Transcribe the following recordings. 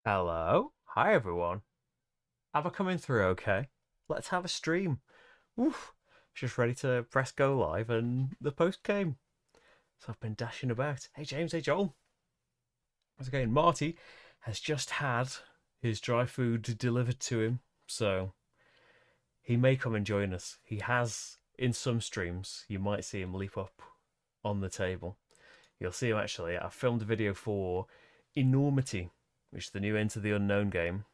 Hello. Hi, everyone. Have I coming through okay? Let's have a stream. Oof. Just ready to press go live, and the post came. So I've been dashing about. Hey, James. Hey, Joel. How's it going? Marty has just had his dry food delivered to him, so he may come and join us. He has, in some streams, you might see him leap up on the table. You'll see him actually. I filmed a video for Enormity, which is the new Enter the Unknown game.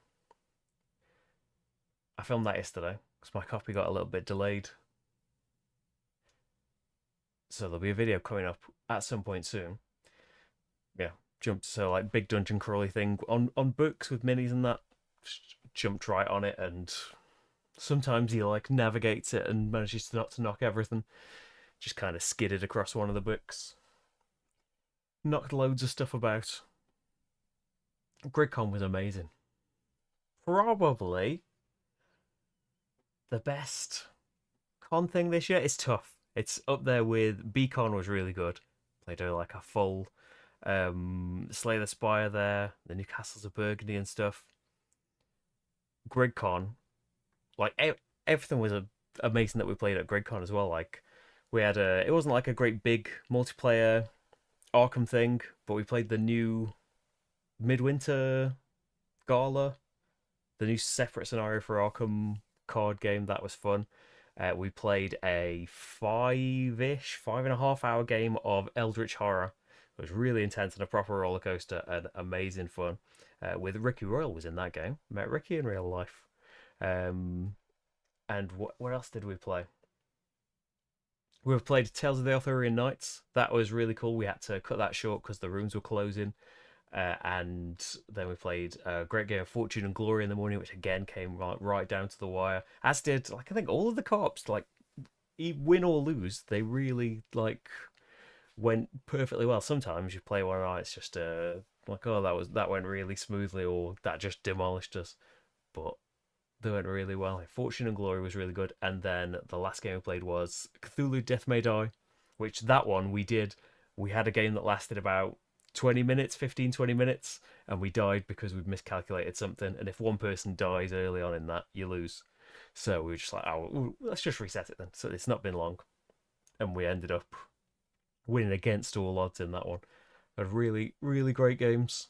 I filmed that yesterday because my copy got a little bit delayed. So there'll be a video coming up at some point soon. Yeah, jumped so like big dungeon crawly thing on books with minis and that. Just jumped right on it, and sometimes he like navigates it and manages to not to knock everything. Just kind of skidded across one of the books, knocked loads of stuff about. GridCon was amazing. Probably the best con thing this year. It's tough. It's up there with Beacon was really good. Played like a full Slay the Spire there, the new Castles of Burgundy and stuff. GridCon, like everything was amazing that we played at GridCon as well. Like we had it wasn't like a great big multiplayer Arkham thing, but we played the new Midwinter Gala, the new separate scenario for Arkham card game. That was fun. We played a 5.5 hour game of Eldritch Horror. It was really intense and a proper roller coaster and amazing fun. With Ricky Royal was in that game. Met Ricky in real life. Um, and what else did we play? We played Tales of the Arthurian Knights. That was really cool. We had to cut that short because the rooms were closing. And then we played a great game of Fortune and Glory in the morning, which again came right down to the wire. As did like I think all of the co-ops, like win or lose, they really like went perfectly well. Sometimes you play one, it's just like oh that went really smoothly, or that just demolished us. But they went really well. Like, Fortune and Glory was really good, and then the last game we played was Cthulhu Death May Die, which that one we did. We had a game that lasted about 20 minutes, 15, 20 minutes, and we died because we'd miscalculated something. And if one person dies early on in that, you lose. So we were just like, oh, let's just reset it then. So it's not been long. And we ended up winning against all odds in that one. Had really, really great games.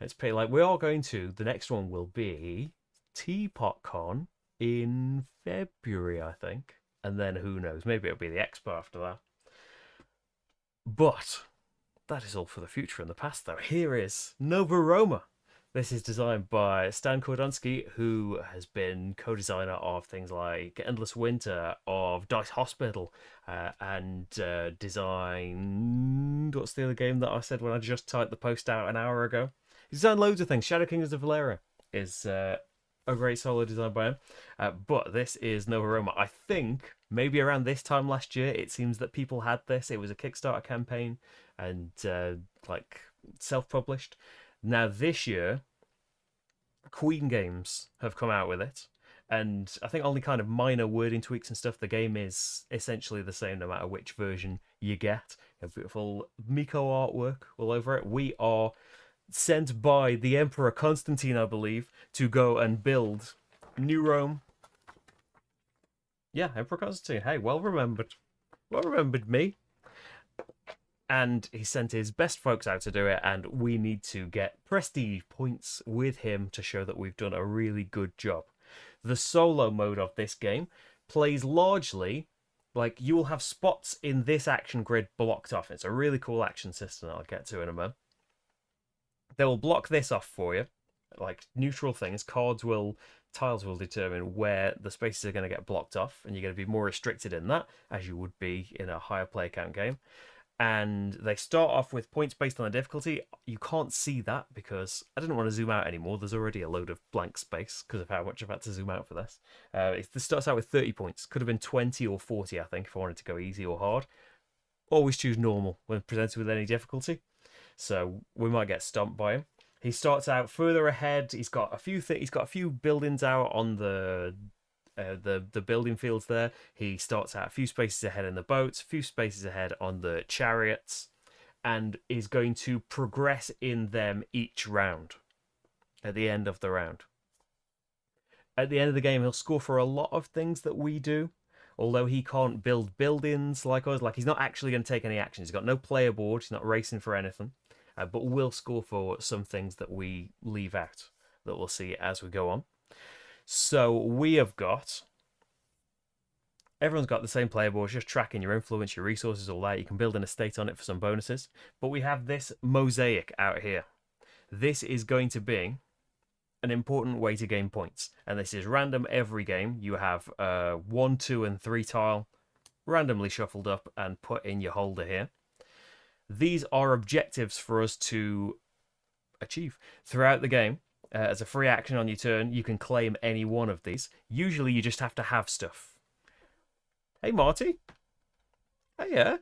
And it's pretty like we are going to. The next one will be Teapot Con in February, I think. And then who knows? Maybe it'll be the Expo after that. But that is all for the future and the past, though. Here is Nova Roma. This is designed by Stan Kordonsky, who has been co-designer of things like Endless Winter, of Dice Hospital, and designed... What's the other game that I said when I just typed the post out an hour ago? He's designed loads of things. Shadow Kingdoms of Valeria is a great solo design by him. But this is Nova Roma. I think maybe around this time last year, it seems that people had this. It was a Kickstarter campaign and like self-published. Now this year, Queen Games have come out with it, and I think only kind of minor wording tweaks and stuff. The game is essentially the same no matter which version you get. A beautiful Miko artwork all over it. We are sent by the Emperor Constantine, I believe, to go and build New Rome. Yeah, Emperor Constantine. Hey, well remembered. Well remembered me. And he sent his best folks out to do it, and we need to get prestige points with him to show that we've done a really good job. The solo mode of this game plays largely like you will have spots in this action grid blocked off. It's a really cool action system that I'll get to in a moment. They will block this off for you, like neutral things. Tiles will determine where the spaces are going to get blocked off, and you're going to be more restricted in that, as you would be in a higher play count game. And they start off with points based on the difficulty. You can't see that because I didn't want to zoom out anymore. There's already a load of blank space because of how much I've had to zoom out for this. This starts out with 30 points. Could have been 20 or 40, I think, if I wanted to go easy or hard. Always choose normal when presented with any difficulty. So we might get stomped by him. He starts out further ahead. He's got a few buildings out on the building fields there. He starts out a few spaces ahead in the boats, a few spaces ahead on the chariots, and is going to progress in them each round. at the end of the round. At the end of the game, he'll score for a lot of things that we do. Although he can't build buildings like us, like he's not actually going to take any action. He's got no player board. He's not racing for anything, but will score for some things that we leave out that we'll see as we go on. So we have got. Everyone's got the same player board, just tracking your influence, your resources, all that. You can build an estate on it for some bonuses. But we have this mosaic out here. This is going to be an important way to gain points, and this is random every game. You have 1, 2, and 3 tile randomly shuffled up and put in your holder here. These are objectives for us to achieve throughout the game. As a free action on your turn, you can claim any one of these. Usually you just have to have stuff. Hey Marty. Hey, yeah.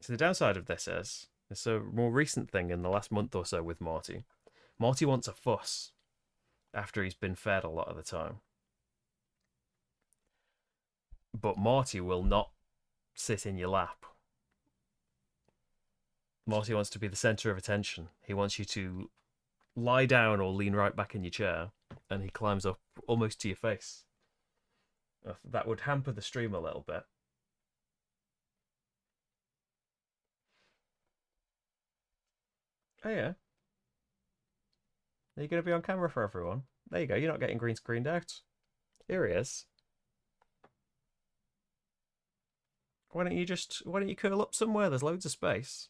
So the downside of this is it's a more recent thing in the last month or so with Marty. Marty wants a fuss after he's been fed a lot of the time. But Marty will not sit in your lap. Marty wants to be the centre of attention. He wants you to lie down or lean right back in your chair, and he climbs up almost to your face. That would hamper the stream a little bit. Oh yeah. Are you going to be on camera for everyone? There you go, you're not getting green screened out. Here he is. Why don't you curl up somewhere? There's loads of space.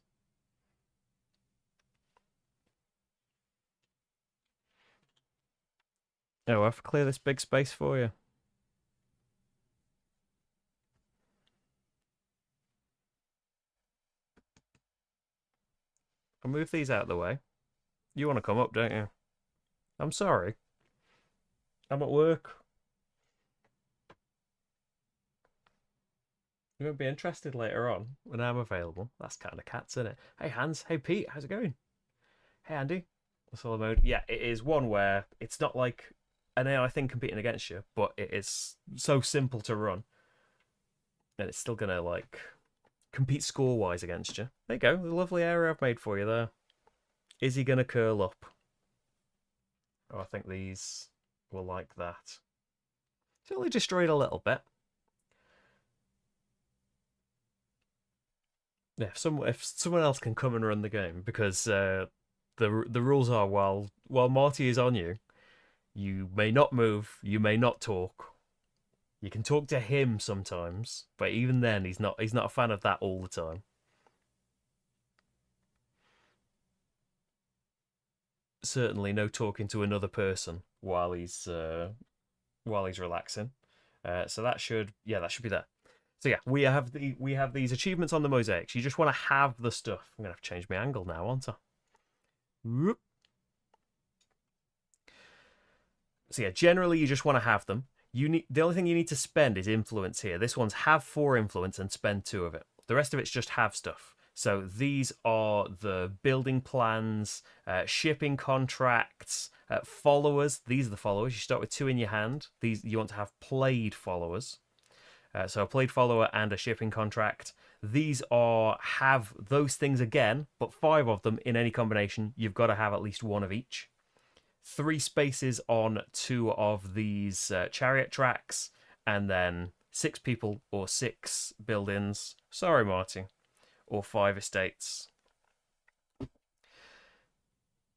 Oh, I have to clear this big space for you. I'll move these out of the way. You want to come up, don't you? I'm sorry. I'm at work. You won't be interested later on when I'm available. That's kind of cats, isn't it? Hey, Hans. Hey, Pete. How's it going? Hey, Andy. Solo mode. Yeah, it is one where it's not like an AI thing competing against you, but it is so simple to run. And it's still going to, like, compete score-wise against you. There you go. The lovely area I've made for you there. Is he going to curl up? Oh, I think these will like that. It's only destroyed a little bit. Yeah, if someone else can come and run the game, because the rules are while Marty is on you, you may not move, you may not talk. You can talk to him sometimes, but even then, he's not a fan of that all the time. Certainly, no talking to another person while he's relaxing. So that should be there. So yeah, we have these achievements on the mosaics. You just want to have the stuff. I'm gonna have to change my angle now, aren't I? Whoop. So yeah, generally you just want to have them. The only thing you need to spend is influence here. This one's have 4 influence and spend 2 of it. The rest of it's just have stuff. So these are the building plans, shipping contracts, followers. These are the followers. You start with 2 in your hand. These you want to have played followers. So a played follower and a shipping contract. These have those things again, but 5 of them in any combination. You've got to have at least 1 of each. 3 spaces on 2 of these chariot tracks, and then 6 people or 6 buildings. Sorry, Marty. Or 5 estates.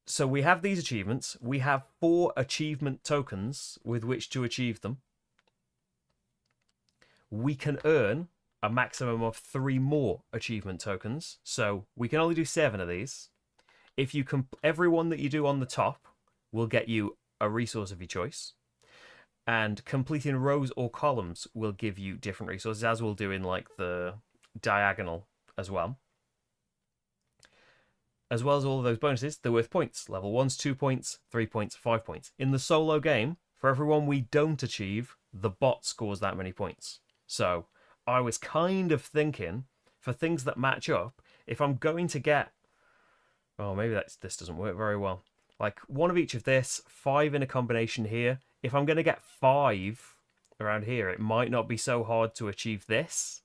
So we have these achievements. We have 4 achievement tokens with which to achieve them. We can earn a maximum of 3 more achievement tokens. So we can only do 7 of these. If you every one that you do on the top will get you a resource of your choice. And completing rows or columns will give you different resources, as we'll do in like the diagonal as well. As well as all of those bonuses, they're worth points. Level 1's 2 points, 3 points, 5 points. In the solo game, for everyone we don't achieve, the bot scores that many points. So I was kind of thinking, for things that match up, if I'm going to get... Oh, maybe this doesn't work very well. Like 1 of each of this, 5 in a combination here. If I'm going to get 5 around here, it might not be so hard to achieve this.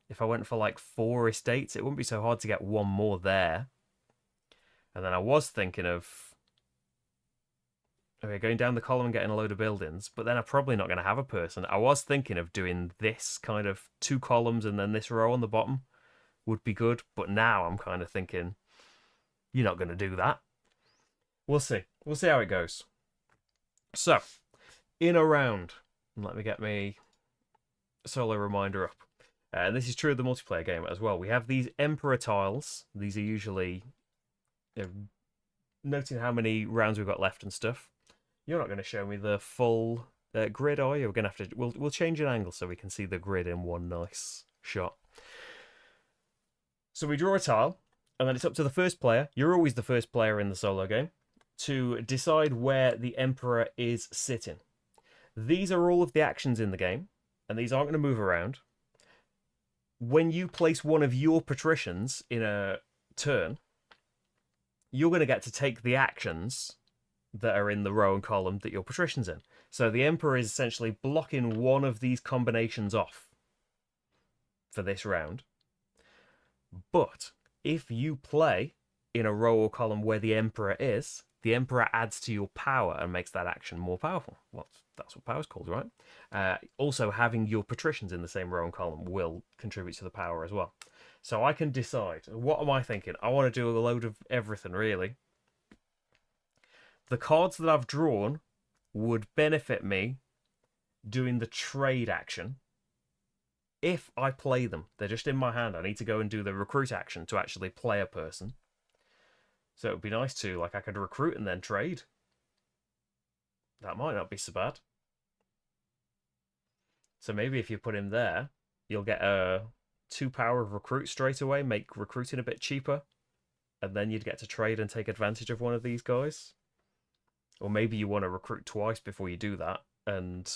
If I went for like 4 estates, it wouldn't be so hard to get 1 more there. And then I was thinking of Okay, going down the column and getting a load of buildings, but then I'm probably not going to have a person. I was thinking of doing this kind of 2 columns and then this row on the bottom would be good, but now I'm kind of thinking you're not going to do that. We'll see. We'll see how it goes. So, in a round, let me get me solo reminder up. And this is true of the multiplayer game as well. We have these emperor tiles. These are usually, you know, noting how many rounds we've got left and stuff. You're not going to show me the full grid, are you? We're going to have to. We'll change an angle so we can see the grid in one nice shot. So we draw a tile, and then it's up to the first player. You're always the first player in the solo game to decide where the emperor is sitting. These are all of the actions in the game, and these aren't going to move around. When you place one of your patricians in a turn, you're going to get to take the actions that are in the row and column that your patrician's in. So the emperor is essentially blocking one of these combinations off for this round. But if you play in a row or column where the emperor is, the emperor adds to your power and makes that action more powerful. Well, that's what power's called, right? Also, having your patricians in the same row and column will contribute to the power as well. So I can decide, what am I thinking? I want to do a load of everything, really. The cards that I've drawn would benefit me doing the trade action. If I play them, they're just in my hand. I need to go and do the recruit action to actually play a person. So it would be nice to, like, I could recruit and then trade. That might not be so bad. So maybe if you put him there, you'll get a 2 power of recruit straight away, make recruiting a bit cheaper, and then you'd get to trade and take advantage of one of these guys. Or maybe you want to recruit twice before you do that, and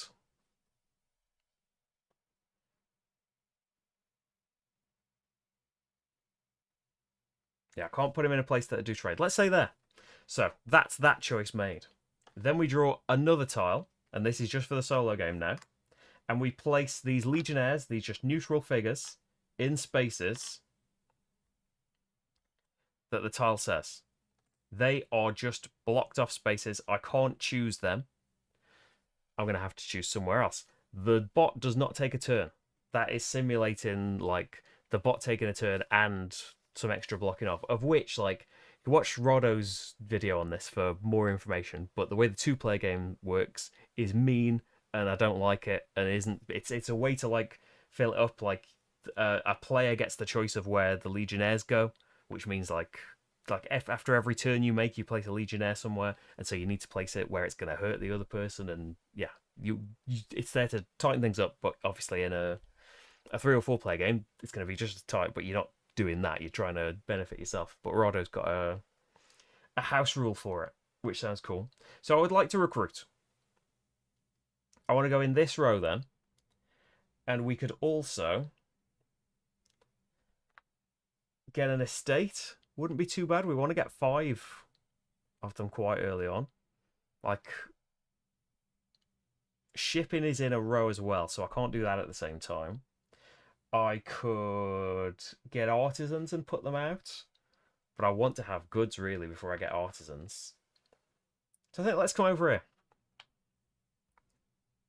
yeah, I can't put him in a place that I do trade. Let's say there. So that's that choice made. Then we draw another tile, and this is just for the solo game now. And we place these legionnaires, these just neutral figures, in spaces that the tile says. They are just blocked off spaces. I can't choose them. I'm going to have to choose somewhere else. The bot does not take a turn. That is simulating, like, the bot taking a turn and some extra blocking off, of which, like, you watch Rodo's video on this for more information, but the way the 2-player game works is mean, and I don't like it, and it's a way to, like, fill it up. Like, a player gets the choice of where the legionnaires go, which means, like after every turn you make, you place a legionnaire somewhere, and so you need to place it where it's going to hurt the other person. And yeah, it's there to tighten things up. But obviously, in a 3 or 4 player game, it's going to be just as tight. But you're not doing that. You're trying to benefit yourself. But Rado's got a house rule for it, which sounds cool. So I would like to recruit. I want to go in this row then, and we could also get an estate. Wouldn't be too bad. We want to get 5 of them quite early on. Like, shipping is in a row as well, so I can't do that at the same time. I could get artisans and put them out, but I want to have goods, really, before I get artisans. So I think let's come over here.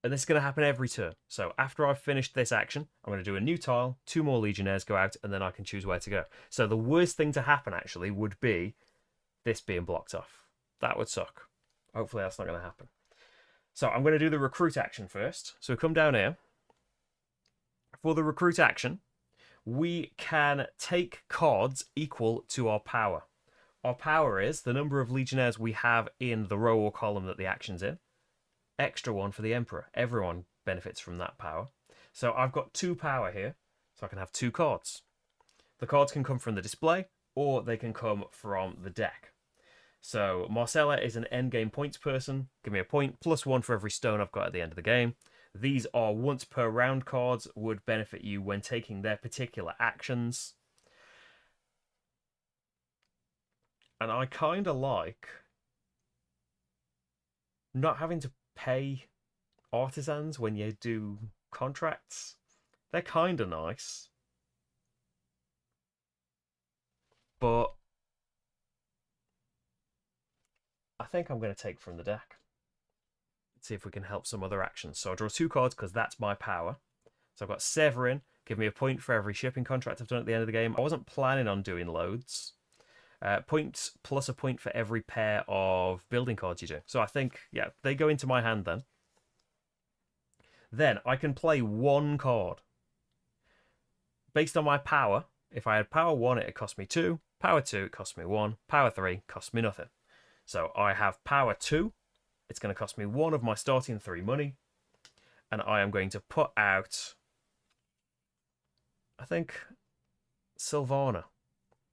And this is going to happen every turn. So after I've finished this action, I'm going to do a new tile, 2 more legionnaires go out, and then I can choose where to go. So the worst thing to happen, actually, would be this being blocked off. That would suck. Hopefully that's not going to happen. So I'm going to do the recruit action first. So come down here. For the recruit action, we can take cards equal to our power. Our power is the number of legionnaires we have in the row or column that the action's in. Extra 1 for the emperor. Everyone benefits from that power. So I've got 2 power here, so I can have 2 cards. The cards can come from the display, or they can come from the deck. So Marcella is an endgame points person. Give me a point, +1 for every stone I've got at the end of the game. These are once per round cards, would benefit you when taking their particular actions. And I kind of like not having to pay artisans when you do contracts. They're kind of nice. But I think I'm going to take from the deck. see if we can help some other actions. So I'll draw 2 cards because that's my power. So I've got Severin, give me a point for every shipping contract I've done at the end of the game. I wasn't planning on doing loads. Points plus a point for every pair of building cards you do. So I think, yeah, they go into my hand then. Then I can play 1 card. Based on my power, if I had power 1, it cost me 2. Power 2, it cost me 1. Power 3, cost me nothing. So I have power 2. It's going to cost me 1 of my starting 3 money. And I am going to put out, I think, Sylvana,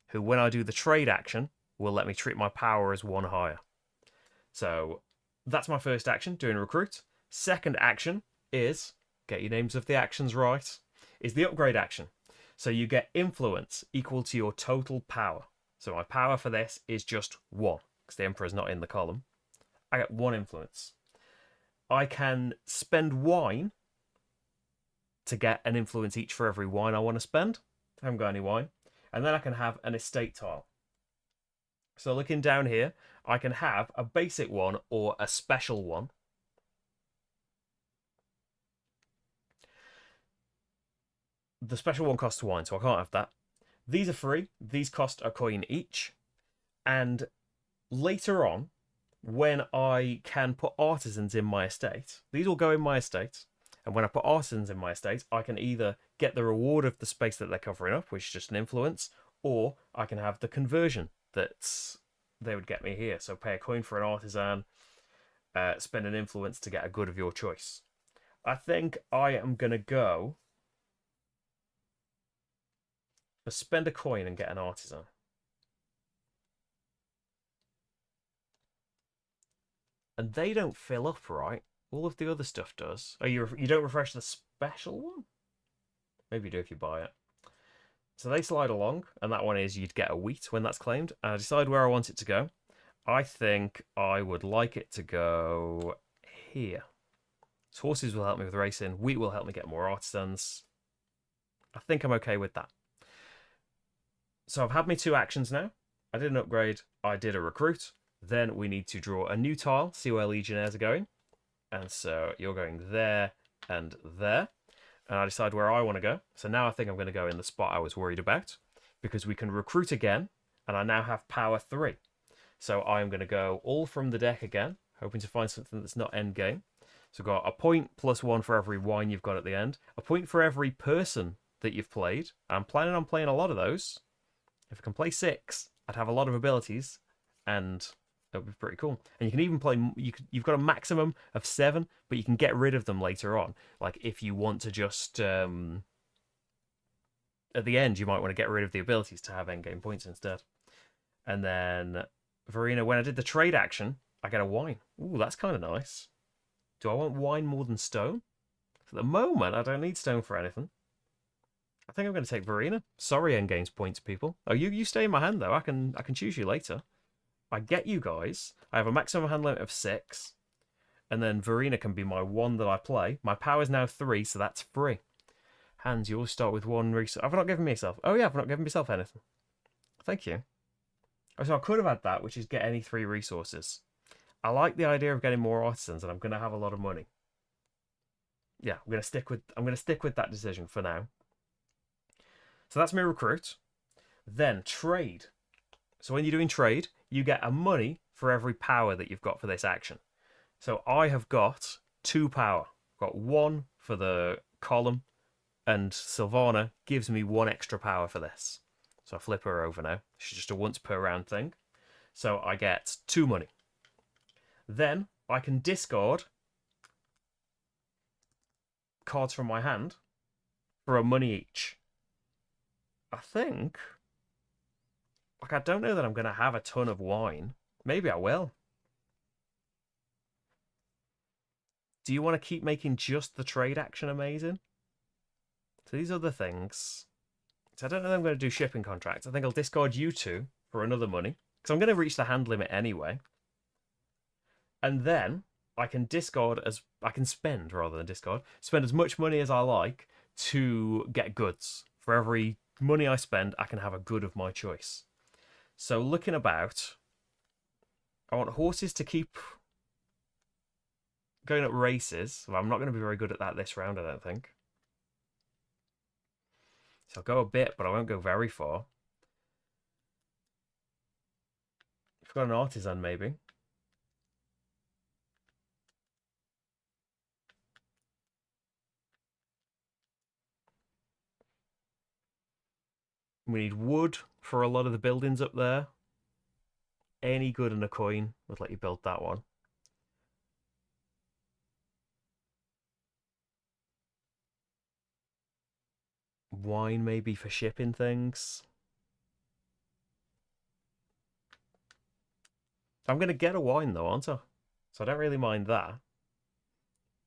who, when I do the trade action, will let me treat my power as 1 higher. So that's my first action, doing recruit. Second action is, get your names of the actions right, is the upgrade action. So you get influence equal to your total power. So my power for this is just 1, because the Emperor's not in the column. I get 1 influence. I can spend wine to get an influence each for every wine I want to spend. I haven't got any wine. And then I can have an estate tile. So looking down here, I can have a basic one or a special one. The special one costs wine, so I can't have that. These are free. These cost a coin each. And later on, when I can put artisans in my estate, these will go in my estate. And when I put artisans in my estate, I can either get the reward of the space that they're covering up, which is just an influence, or I can have the conversion that they would get me here. So pay a coin for an artisan, spend an influence to get a good of your choice. I think I am going to go for spend a coin and get an artisan. And they don't fill up, right? All of the other stuff does. Oh, you don't refresh the special one? Maybe you do if you buy it. So they slide along, and that one is you'd get a wheat when that's claimed. And I decide where I want it to go. I think I would like it to go here. So horses will help me with racing. Wheat will help me get more artisans. I think I'm okay with that. So I've had my 2 actions now. I did an upgrade. I did a recruit. Then we need to draw a new tile, see where legionnaires are going. And so you're going there and there. And I decide where I want to go. So now I think I'm going to go in the spot I was worried about, because we can recruit again. And I now have power 3. So I'm going to go all from the deck again, hoping to find something that's not end game. So I've got a point plus 1 for every wine you've got at the end. A point for every person that you've played. I'm planning on playing a lot of those. If I can play 6, I'd have a lot of abilities. And that would be pretty cool. And you can even play, you've got a maximum of 7, but you can get rid of them later on. Like if you want to just, at the end, you might want to get rid of the abilities to have endgame points instead. And then, Verena, when I did the trade action, I get a wine. Ooh, that's kind of nice. Do I want wine more than stone? At the moment, I don't need stone for anything. I think I'm going to take Verena. Sorry, endgame's points, people. Oh, you stay in my hand, though. I can choose you later. I get you guys. I have a maximum hand limit of 6. And then Verena can be my 1 that I play. My power is now 3, so that's free. Hans, you always start with 1 resource. I've not given myself. Oh, yeah, I've not given myself anything. Thank you. Oh, so I could have had that, which is get any 3 resources. I like the idea of getting more artisans, and I'm going to have a lot of money. Yeah, I'm going to stick with that decision for now. So that's my recruit. Then trade. So when you're doing trade, you get a money for every power that you've got for this action. So I have got 2 power. I've got 1 for the column, and Sylvana gives me 1 extra power for this. So I flip her over now. She's just a once per round thing. So I get 2 money. Then I can discard cards from my hand for a money each. I think, like, I don't know that I'm going to have a ton of wine. Maybe I will. Do you want to keep making just the trade action amazing? So these other things. So I don't know that I'm going to do shipping contracts. I think I'll discard you 2 for another money, because I'm going to reach the hand limit anyway. And then I can spend rather than discard. Spend as much money as I like to get goods. For every money I spend, I can have a good of my choice. So looking about, I want horses to keep Going up races. Well, I'm not going to be very good at that this round, I don't think. So I'll go a bit, but I won't go very far. I've got an artisan, maybe. We need wood for a lot of the buildings up there. Any good in a coin would let you build that one. Wine, maybe, for shipping things. I'm going to get a wine, though, aren't I? So I don't really mind that.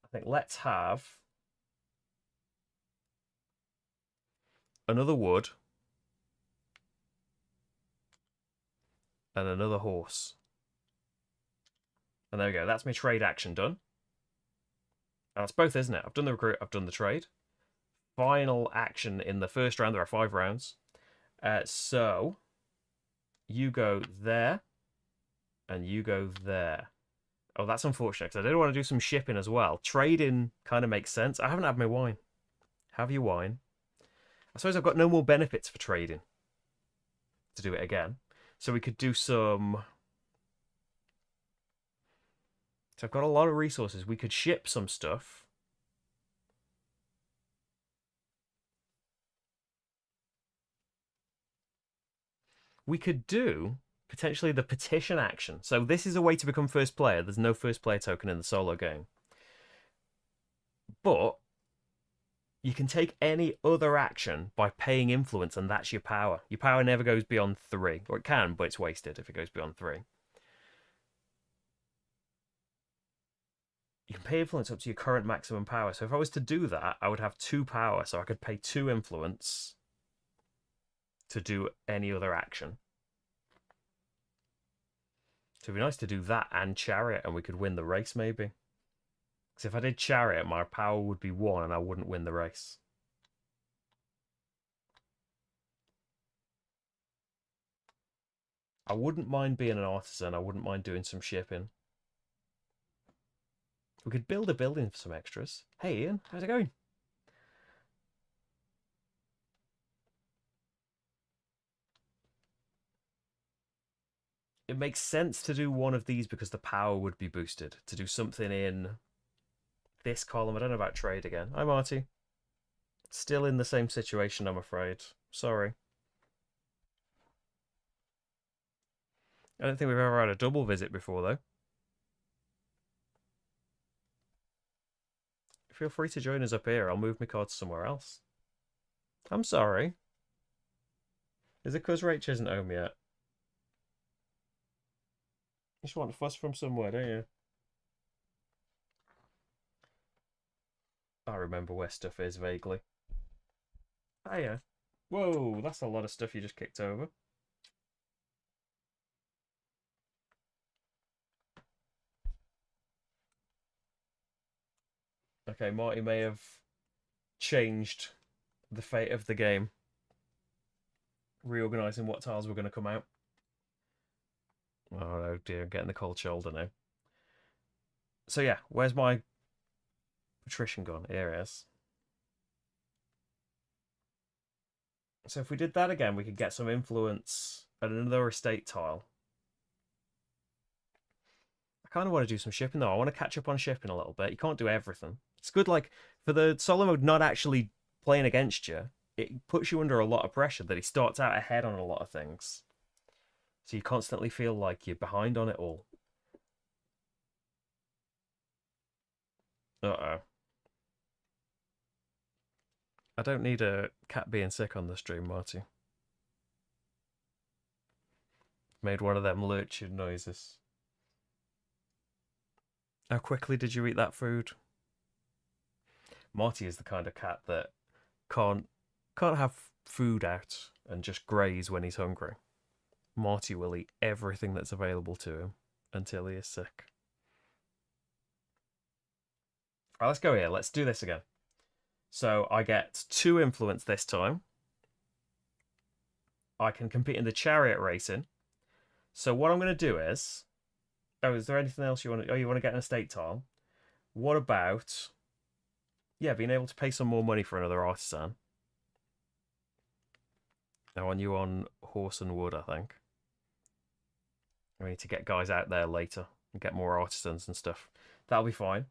I think let's have another wood and another horse. And there we go. That's my trade action done. And that's both, isn't it? I've done the recruit, I've done the trade. Final action in the first round. There are 5 rounds. So you go there and you go there. Oh, that's unfortunate because I did want to do some shipping as well. Trading kind of makes sense. I haven't had my wine. Have your wine. I suppose I've got no more benefits for trading to do it again. So we could do some... So I've got a lot of resources. We could ship some stuff. We could do potentially the petition action. So this is a way to become first player. There's no first player token in the solo game. But you can take any other action by paying influence, and that's your power. Your power never goes beyond 3. Or it can, but it's wasted if it goes beyond 3. You can pay influence up to your current maximum power. So if I was to do that, I would have 2 power. So I could pay 2 influence to do any other action. So it'd be nice to do that and chariot, and we could win the race maybe. Because if I did chariot, my power would be 1 and I wouldn't win the race. I wouldn't mind being an artisan. I wouldn't mind doing some shipping. We could build a building for some extras. Hey Ian, how's it going? It makes sense to do one of these because the power would be boosted. To do something in this column. I don't know about trade again. Hi Marty. Still in the same situation, I'm afraid. Sorry. I don't think we've ever had a double visit before, though. Feel free to join us up here. I'll move my cards somewhere else. I'm sorry. Is it because Rach isn't home yet? You just want a fuss from somewhere, don't you? I remember where stuff is vaguely. Oh, yeah. Whoa, that's a lot of stuff you just kicked over. Okay, Marty may have changed the fate of the game, reorganising what tiles were going to come out. Oh no, dear, I'm getting the cold shoulder now. So yeah, where's my patrician gone? Here it is. So if we did that again, we could get some influence at another estate tile. I kind of want to do some shipping though. I want to catch up on shipping a little bit. You can't do everything. It's good, like, for the solo mode not actually playing against you, it puts you under a lot of pressure that he starts out ahead on a lot of things. So you constantly feel like you're behind on it all. Uh-oh. I don't need a cat being sick on the stream, Marty. Made one of them lurching noises. How quickly did you eat that food? Marty is the kind of cat that can't have food out and just graze when he's hungry. Marty will eat everything that's available to him until he is sick. All right, let's go here. Let's do this again. So I get 2 influence this time. I can compete in the chariot racing. So what I'm going to do is... Oh, is there anything else you want to... Oh, you want to get an estate tile? What about, yeah, being able to pay some more money for another artisan? Now, on you on horse and wood, I think. We need to get guys out there later and get more artisans and stuff. That'll be fine.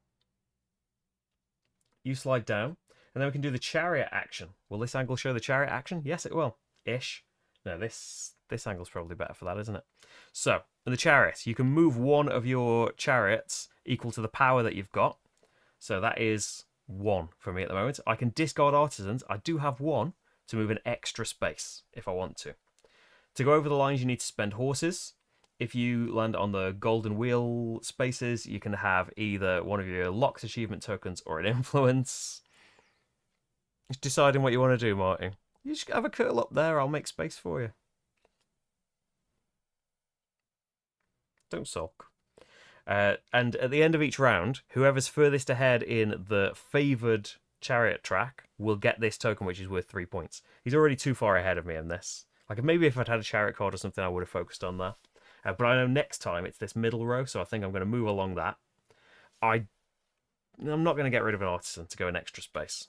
You slide down, and then we can do the chariot action. Will this angle show the chariot action? Yes, it will. Ish. No, this angle's probably better for that, isn't it? So, in the chariot, you can move one of your chariots equal to the power that you've got. So that is 1 for me at the moment. I can discard artisans. I do have 1 to move an extra space if I want to. To go over the lines, you need to spend horses. If you land on the golden wheel spaces, you can have either one of your locks achievement tokens or an influence. Just deciding what you want to do, Marty. You just have a curl up there, I'll make space for you. Don't sulk. And at the end of each round, whoever's furthest ahead in the favoured chariot track will get this token, which is worth 3 points. He's already too far ahead of me in this. Like, maybe if I'd had a chariot card or something, I would have focused on that. But I know next time it's this middle row, so I think I'm going to move along that. I'm not going to get rid of an artisan to go an extra space.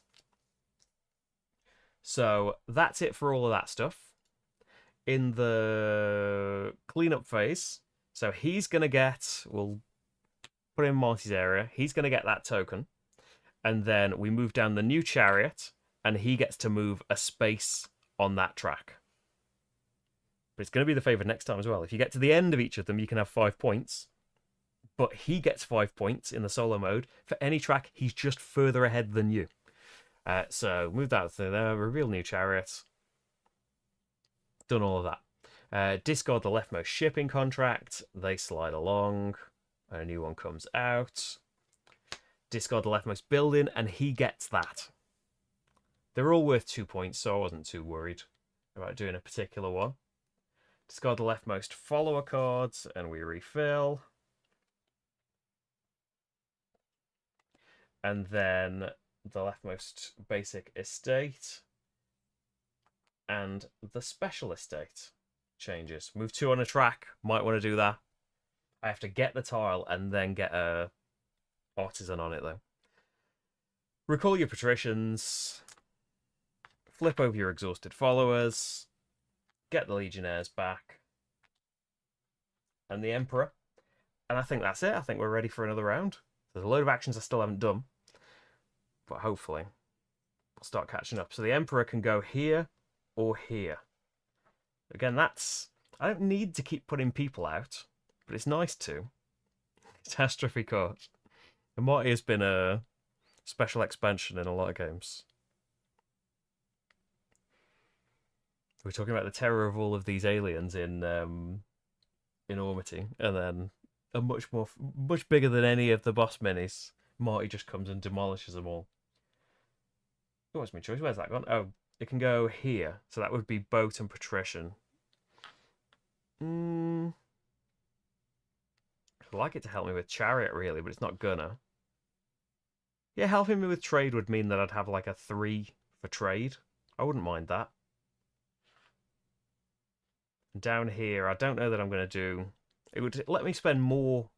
So that's it for all of that stuff. In the cleanup phase, so he's going to get, we'll put in Marty's area, he's going to get that token. And then we move down the new chariot, and he gets to move a space on that track. But it's going to be the favourite next time as well. If you get to the end of each of them, you can have 5 points. But he gets 5 points in the solo mode for any track he's just further ahead than you. So move that to there, reveal new chariot. Done all of that. Discard the leftmost shipping contract. They slide along. A new one comes out. Discard the leftmost building, and he gets that. They're all worth 2 points, so I wasn't too worried about doing a particular one. Discard the leftmost follower cards, and we refill. And then the leftmost basic estate. And the special estate changes. Move 2 on a track. Might want to do that. I have to get the tile and then get a artisan on it, though. Recall your patricians. Flip over your exhausted followers. Get the legionnaires back. And the emperor. And I think that's it. I think we're ready for another round. There's a load of actions I still haven't done. But hopefully we'll start catching up. So the emperor can go here or here. Again, that's... I don't need to keep putting people out, but it's nice to. Catastrophe card. And Marty has been a special expansion in a lot of games. We're talking about the terror of all of these aliens in Ormity, and then a much bigger than any of the boss minis. Marty just comes and demolishes them all. Oh, it's my choice. Where's that gone? Oh, it can go here. So that would be boat and patrician. I'd like it to help me with chariot, really, but it's not gonna. Yeah, helping me with trade would mean that I'd have like a 3 for trade. I wouldn't mind that. And down here, I don't know that I'm going to do... It would let me spend more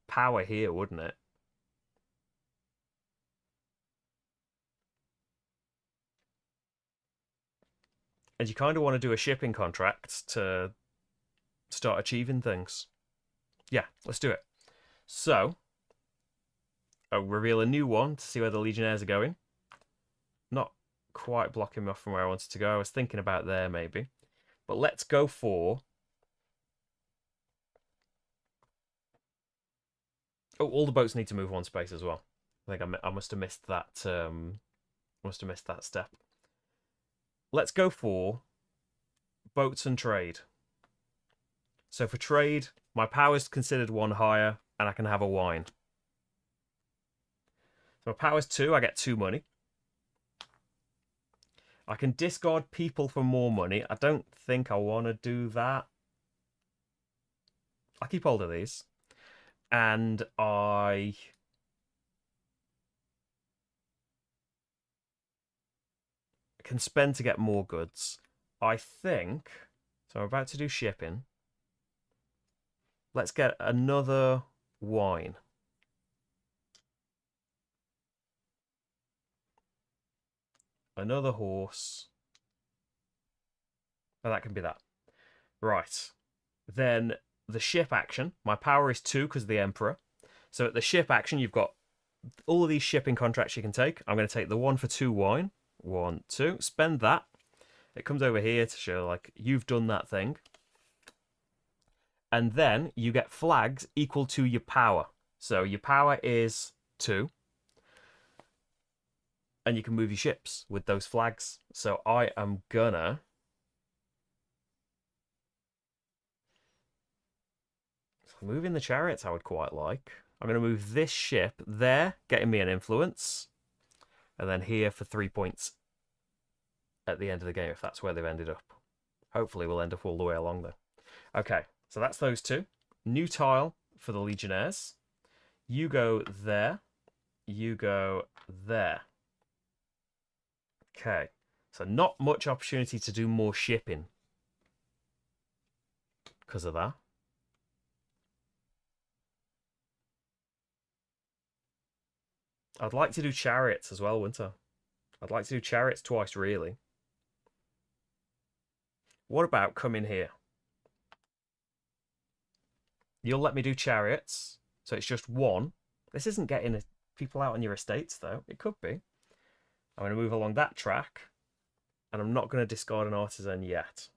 power here, wouldn't it? And you kind of want to do a shipping contract to start achieving things. Yeah, let's do it. So, I'll reveal a new one to see where the legionnaires are going. Not quite blocking me off from where I wanted to go. I was thinking about there, maybe. But let's go for... Oh, all the boats need to move 1 space as well. I think I must have missed that. Step. Let's go for boats and trade. So for trade, my power is considered 1 higher, and I can have a wine. So my power's 2, I get 2 money. I can discard people for more money. I don't think I want to do that. I'll keep hold of these. And I... can spend to get more goods. I think... So I'm about to do shipping. Let's get another wine. another horse. Oh, that can be that. Right. Then the ship action. My power is 2 because of the Emperor. So at the ship action, you've got all of these shipping contracts you can take. I'm going to take the 1 for 2 wine. 1, 2. Spend that. It comes over here to show, like, you've done that thing. And then you get flags equal to your power. So your power is 2. And you can move your ships with those flags. So I am gonna... moving the chariots I would quite like. I'm going to move this ship there, getting me an influence. And then here for 3 points at the end of the game, if that's where they've ended up. Hopefully we'll end up all the way along there. Okay, so that's those two. New tile for the Legionnaires. You go there. You go there. Okay, so not much opportunity to do more shipping because of that. I'd like to do chariots as well, wouldn't I? I'd like to do chariots twice, really. What about coming here? You'll let me do chariots, so it's just 1. This isn't getting people out on your estates, though. It could be. I'm going to move along that track, and I'm not going to discard an artisan yet.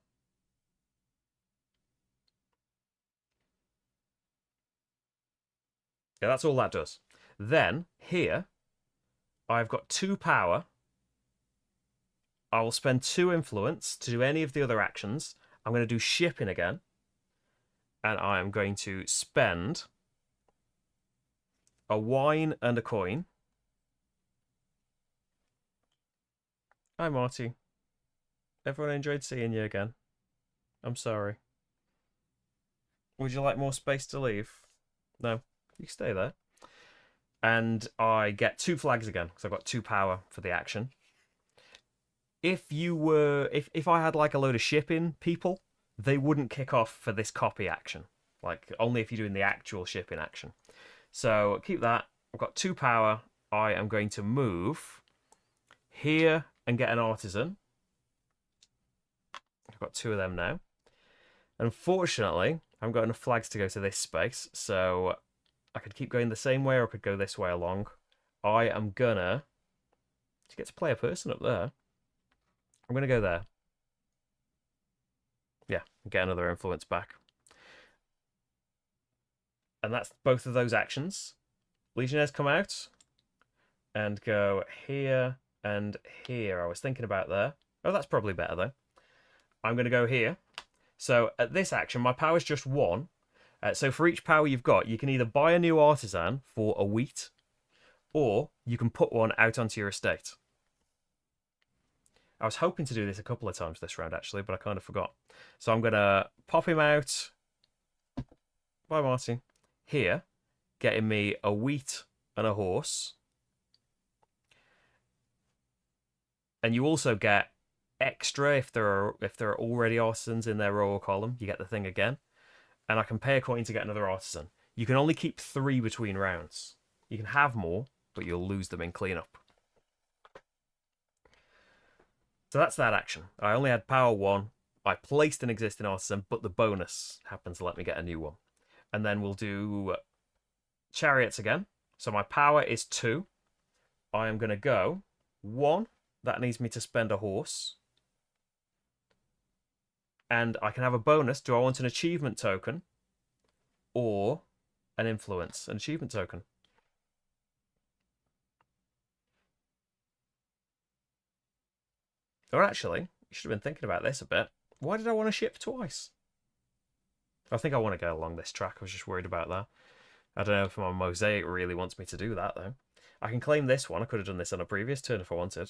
Yeah, that's all that does. Then, here, I've got 2 power. I will spend 2 influence to do any of the other actions. I'm going to do shipping again. And I am going to spend a wine and a coin. Hi, Marty. Everyone enjoyed seeing you again. I'm sorry. Would you like more space to leave? No, you stay there. And I get 2 flags again, because I've got 2 power for the action. If I had like a load of shipping people, they wouldn't kick off for this copy action. Like, only if you're doing the actual shipping action. So, keep that. I've got 2 power. I am going to move here and get an artisan. I've got 2 of them now. Unfortunately, I haven't got enough flags to go to this space, so I could keep going the same way or I could go this way along. I am gonna... to get to play a person up there. I'm gonna go there. Yeah, get another influence back. And that's both of those actions. Legionnaires come out and go here and here. I was thinking about there. Oh, that's probably better, though. I'm going to go here. So at this action, my power is just 1. So for each power you've got, you can either buy a new artisan for a wheat, or you can put one out onto your estate. I was hoping to do this a couple of times this round, actually, but I kind of forgot. So I'm going to pop him out. Bye, Marty. Here, getting me a wheat and a horse. And you also get extra if there are already artisans in their royal column. You get the thing again. And I can pay a coin to get another artisan. You can only keep 3 between rounds. You can have more, but you'll lose them in cleanup. So that's that action. I only had power 1. I placed an existing artisan, but the bonus happens to let me get a new one. And then we'll do chariots again. So my power is 2. I am going to go 1. That needs me to spend a horse. And I can have a bonus. Do I want an achievement token or an influence? An achievement token. Or actually, you should have been thinking about this a bit. Why did I want to ship twice? I think I want to go along this track. I was just worried about that. I don't know if my mosaic really wants me to do that, though. I can claim this one. I could have done this on a previous turn if I wanted.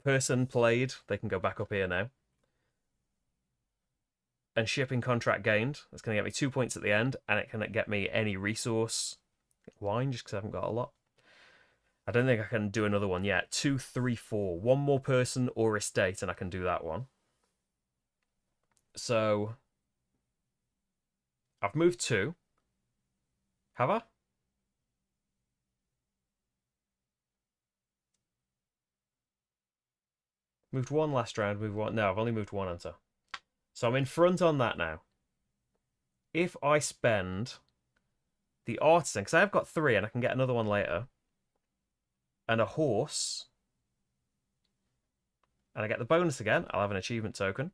Person played. They can go back up here now. And shipping contract gained. That's going to get me 2 points at the end. And it can get me any resource. Wine, just because I haven't got a lot. I don't think I can do another one yet. 2, 3, 4. One more person or estate, and I can do that one. So... I've moved 2. Have I? Moved one last round, moved one. No, I've only moved one enter. So I'm in front on that now. If I spend the artisan, because I've got 3 and I can get another one later, and a horse, and I get the bonus again, I'll have an achievement token.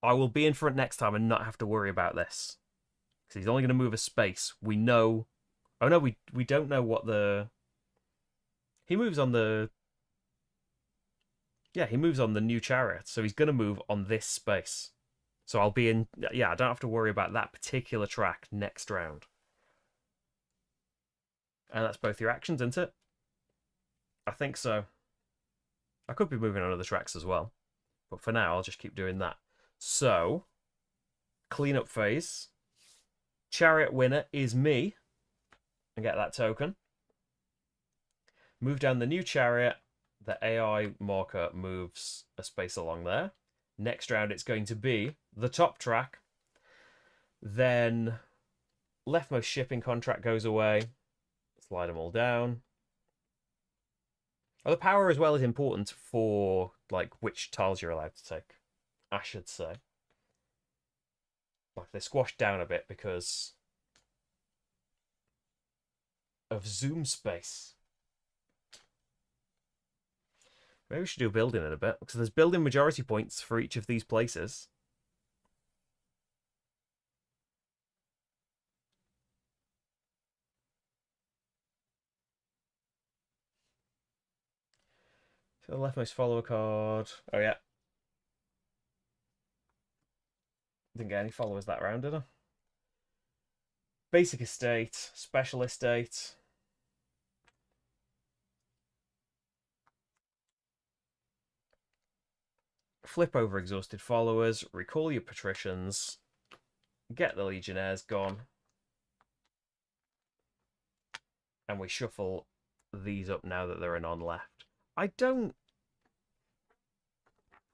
I will be in front next time and not have to worry about this. Because he's only going to move a space. We know... Oh no, we don't know what the... He moves on the... Yeah, he moves on the new chariot. So he's going to move on this space. So I'll be in... Yeah, I don't have to worry about that particular track next round. And that's both your actions, isn't it? I think so. I could be moving on other tracks as well. But for now, I'll just keep doing that. So, cleanup phase. Chariot winner is me. And get that token. Move down the new chariot. The AI marker moves a space along there. Next round, it's going to be the top track. Then, leftmost shipping contract goes away. Slide them all down. Oh, the power as well is important for like which tiles you're allowed to take, I should say. Like they're squashed down a bit because of zoom space. Maybe we should do building in a bit because there's building majority points for each of these places. So the leftmost follower card. Oh yeah. Didn't get any followers that round, did I? Basic estate, special estate. Flip over exhausted followers, recall your patricians, get the legionnaires gone, and we shuffle these up now that there are none left. I don't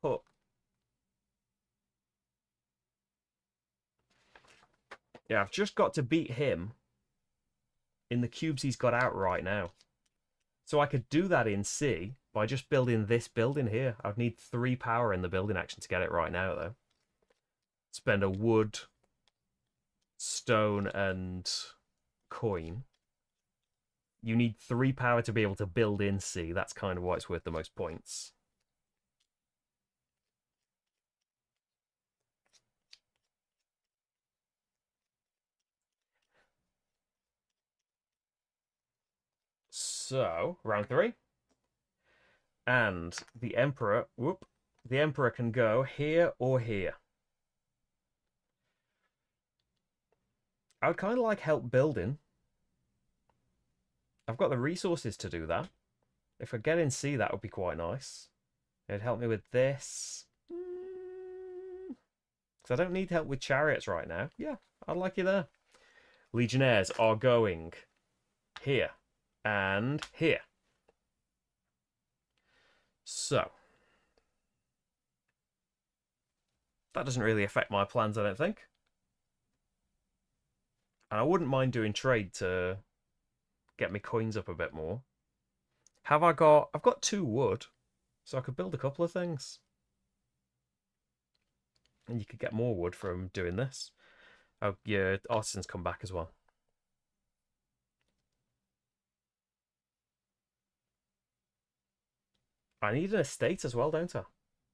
put... Yeah, I've just got to beat him in the cubes he's got out right now. So I could do that in C by just building this building here. I'd need 3 power in the building action to get it right now, though. Spend a wood, stone, and coin. You need 3 power to be able to build in C. That's kind of why it's worth the most points. So, round 3. And the Emperor, the Emperor can go here or here. I would kind of like help building. I've got the resources to do that. If I get in C, that would be quite nice. It'd help me with this. Because I don't need help with chariots right now. Yeah, I'd like you there. Legionnaires are going here and here. So, that doesn't really affect my plans, I don't think. And I wouldn't mind doing trade to get my coins up a bit more. Have I got... I've got 2 wood, so I could build a couple of things. And you could get more wood from doing this. Oh, yeah, artisans come back as well. I need an estate as well, don't I?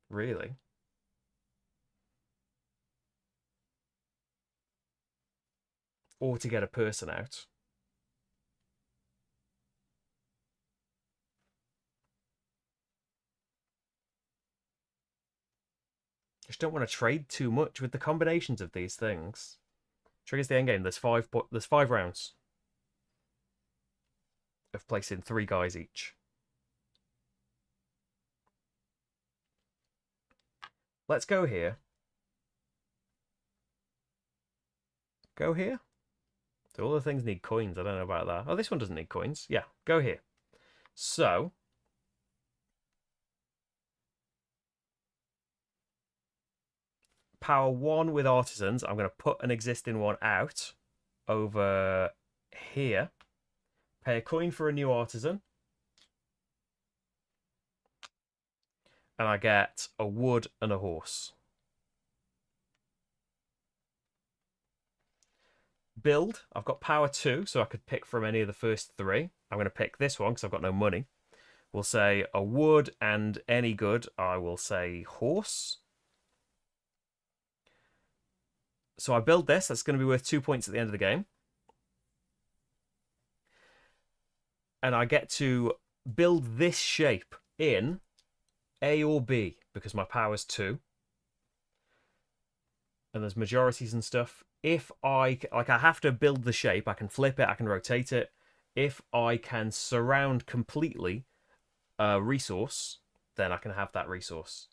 Really? Or to get a person out. Just don't want to trade too much with the combinations of these things. Triggers the endgame. There's 5 rounds of placing 3 guys each. Let's go here. Go here. So all the things need coins. I don't know about that. Oh, this one doesn't need coins. Yeah, go here. So, power 1 with artisans. I'm going to put an existing one out over here. Pay a coin for a new artisan. and I get a wood and a horse. Build, I've got power 2, so I could pick from any of the first 3. I'm going to pick this one because I've got no money. We'll say a wood and any good. I will say horse. So I build this. That's going to be worth 2 points at the end of the game. And I get to build this shape in A or B because my power's 2. And there's majorities and stuff. If I have to build the shape, I can flip it, I can rotate it. If I can surround completely a resource, then I can have that resource.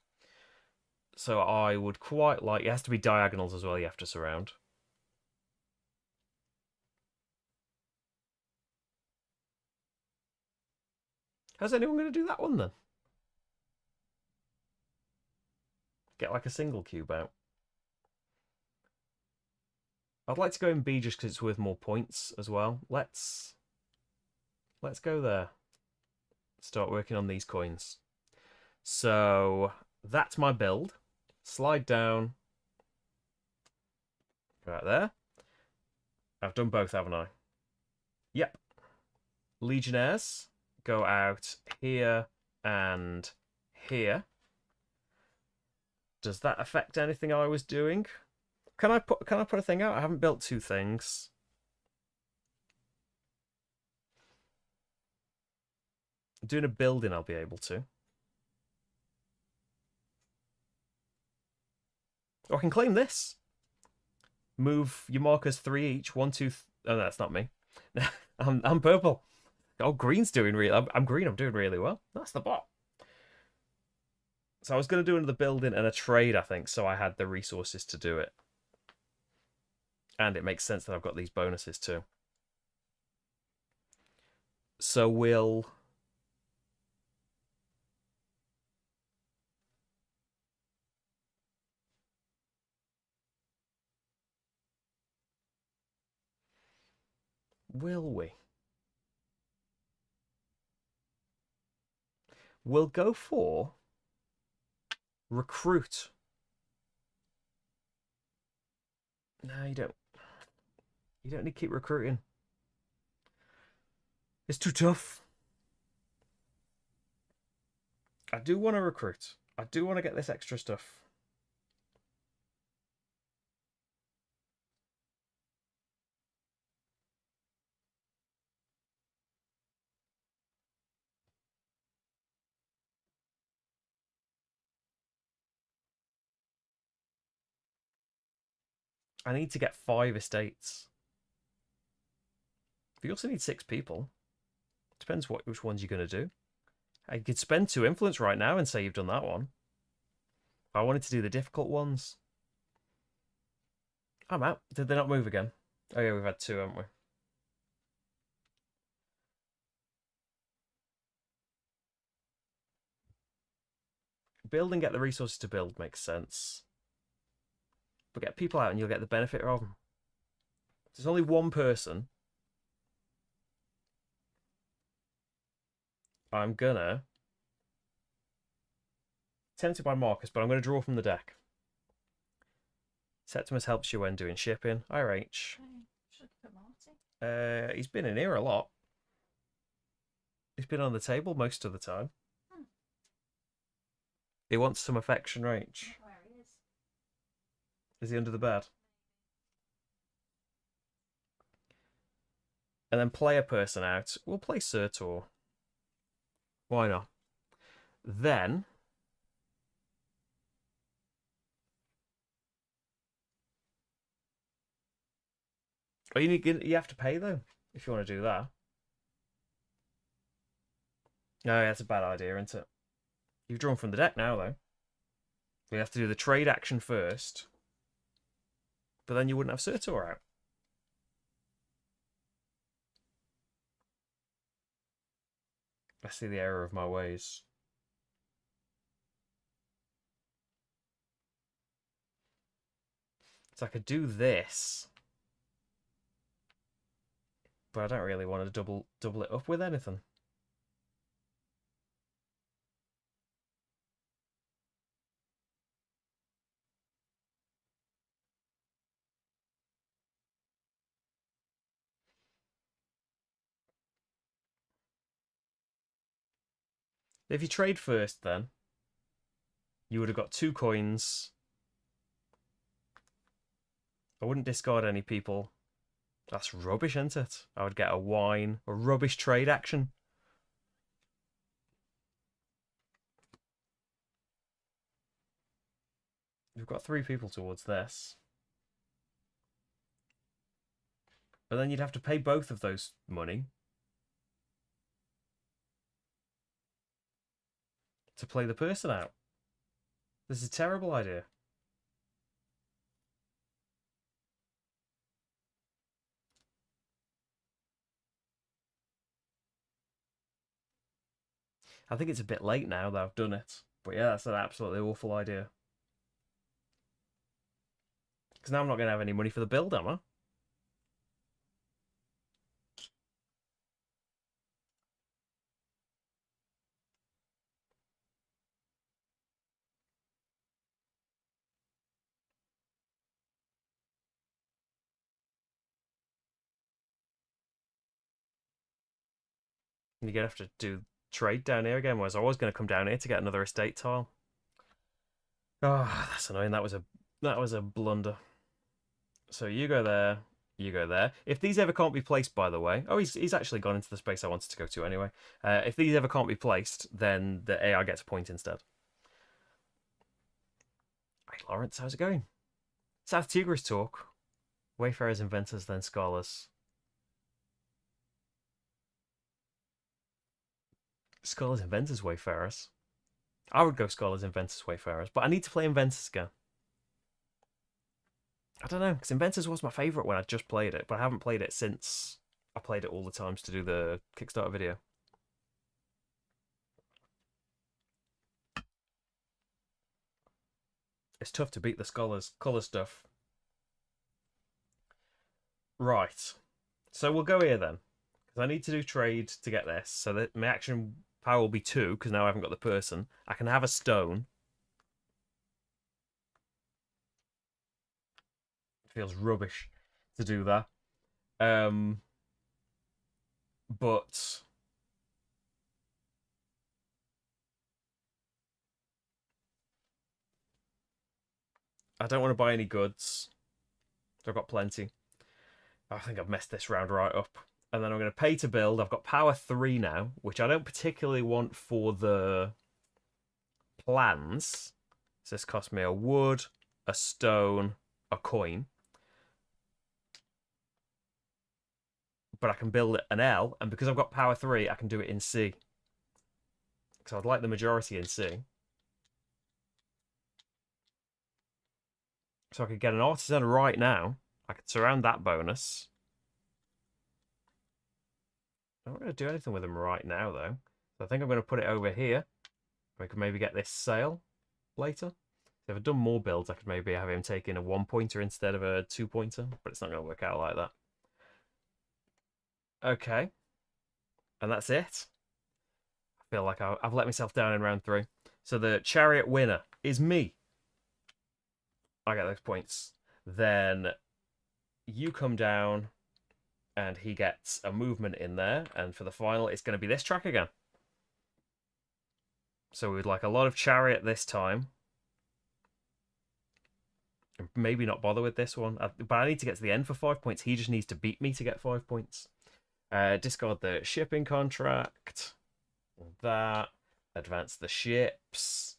So I would quite like, it has to be diagonals as well, you have to surround. How's anyone going to do that one then? Get like a single cube out. I'd like to go in B just because it's worth more points as well. Let's go there. Start working on these coins. So that's my build. Slide down. Right there. I've done both, haven't I? Yep. Legionnaires go out here and here. Does that affect anything I was doing? Can I put a thing out? I haven't built 2 things. Doing a building, I'll be able to. Or I can claim this. Move your markers 3 each. 1, 2. Oh, no, that's not me. I'm purple. Oh, green's doing really. I'm green. I'm doing really well. That's the bot. So I was going to do another building and a trade, I think, so I had the resources to do it. And it makes sense that I've got these bonuses too. So will we? We'll go for recruit. No, you don't. You don't need to keep recruiting. It's too tough. I do want to recruit. I do want to get this extra stuff. I need to get 5 estates. You also need 6 people. Depends which ones you're going to do. I could spend 2 influence right now and say you've done that one. I wanted to do the difficult ones. I'm out. Did they not move again? Oh yeah, we've had 2, haven't we? Build and get the resources to build makes sense. But get people out and you'll get the benefit of them. There's only one person. I'm gonna tempted by Marcus, but I'm gonna draw from the deck. Septimus helps you when doing shipping. IRH. He's been in here a lot. He's been on the table most of the time. He wants some affection, Rach. Where he is. Is he under the bed? And then play a person out. We'll play Surtur. Why not? Then oh, you have to pay though if you want to do that. No, that's a bad idea, isn't it? You've drawn from the deck now though. We have to do the trade action first. But then you wouldn't have Surtur out. I see the error of my ways. So I could do this. But I don't really want to double it up with anything. If you trade first, then you would have got 2 coins. I wouldn't discard any people. That's rubbish, isn't it? I would get a wine, a rubbish trade action. We've got 3 people towards this. But then you'd have to pay both of those money to play the person out. This is a terrible idea. I think it's a bit late now that I've done it. But yeah, that's an absolutely awful idea. Because now I'm not going to have any money for the build, am I? You're going to have to do trade down here again, whereas I was going to come down here to get another estate tile. Oh, that's annoying. That was a blunder. So you go there, you go there. If these ever can't be placed, by the way, oh, he's actually gone into the space I wanted to go to anyway. If these ever can't be placed, then the AI gets a point instead. Hey, Lawrence, how's it going? South Tigris talk. Wayfarers, inventors, then scholars. Scholars, inventors, wayfarers. I would go scholars, inventors, wayfarers, but I need to play inventors again. I don't know, because inventors was my favourite when I just played it, but I haven't played it since I played it all the times to do the Kickstarter video. It's tough to beat the scholars colour stuff. Right. So we'll go here then. Because I need to do trade to get this. So that my action power will be 2, because now I haven't got the person. I can have a stone. It feels rubbish to do that. But I don't want to buy any goods. I've got plenty. I think I've messed this round right up. And then I'm going to pay to build. I've got power 3 now, which I don't particularly want for the plans. So this cost me a wood, a stone, a coin. But I can build an L, and because I've got power 3, I can do it in C. Because I'd like the majority in C. So I could get an artisan right now. I could surround that bonus. I'm not going to do anything with them right now, though. So I think I'm going to put it over here. We could maybe get this sale later. So if I'd done more builds, I could maybe have him taking a 1-pointer instead of a 2-pointer. But it's not going to work out like that. Okay. And that's it. I feel like I've let myself down in round 3. So the chariot winner is me. I get those points. Then you come down and he gets a movement in there. And for the final, it's going to be this track again. So we'd like a lot of chariot this time. Maybe not bother with this one. But I need to get to the end for 5 points. He just needs to beat me to get 5 points. Discard the shipping contract. That. Advance the ships.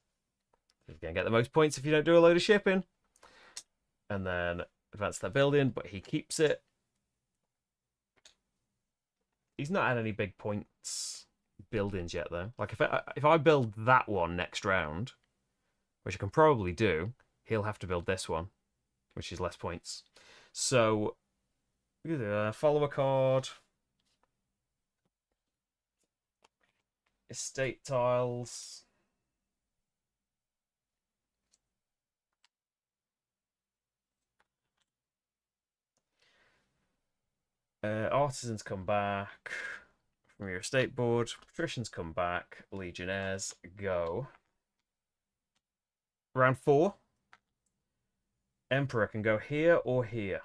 You're going to get the most points if you don't do a load of shipping. And then advance that building, but he keeps it. He's not had any big points buildings yet, though. Like, if I build that one next round, which I can probably do, he'll have to build this one, which is less points. So, follower card. Estate tiles. Artisans come back from your estate board. Patricians come back. Legionnaires go. Round 4. Emperor can go here or here.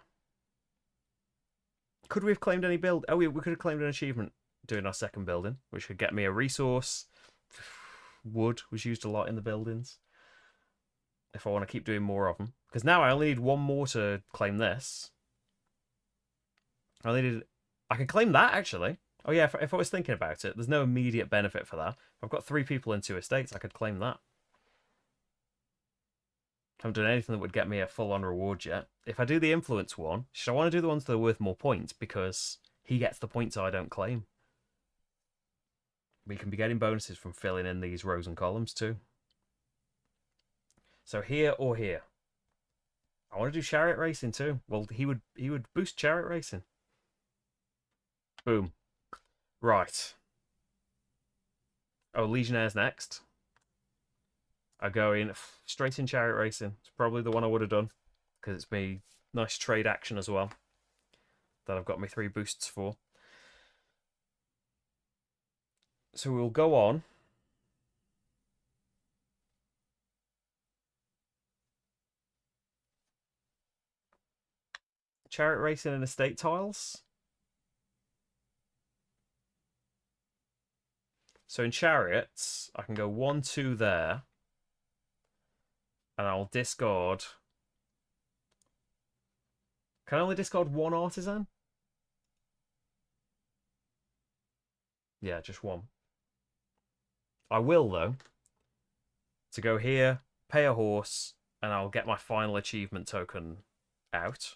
Could we have claimed any build? Oh, we could have claimed an achievement doing our second building, which could get me a resource. wood was used a lot in the buildings. If I want to keep doing more of them. Because now I only need one more to claim this. I can claim that, actually. Oh, yeah, if I was thinking about it, there's no immediate benefit for that. I've got 3 people in 2 estates, I could claim that. Haven't done anything that would get me a full-on reward yet. If I do the influence one, should I want to do the ones that are worth more points? Because he gets the points I don't claim. We can be getting bonuses from filling in these rows and columns too. So here or here. I want to do chariot racing too. Well, he would boost chariot racing. Boom. Right. Oh, Legionnaire's next. I go in straight in chariot racing. It's probably the one I would have done because it's me nice trade action as well that I've got my 3 boosts for. So we'll go on. Chariot racing and estate tiles. So in chariots, I can go 1, 2 there. And I'll discard. Can I only discard 1 artisan? Yeah, just 1. I will, though, to go here, pay a horse, and I'll get my final achievement token out.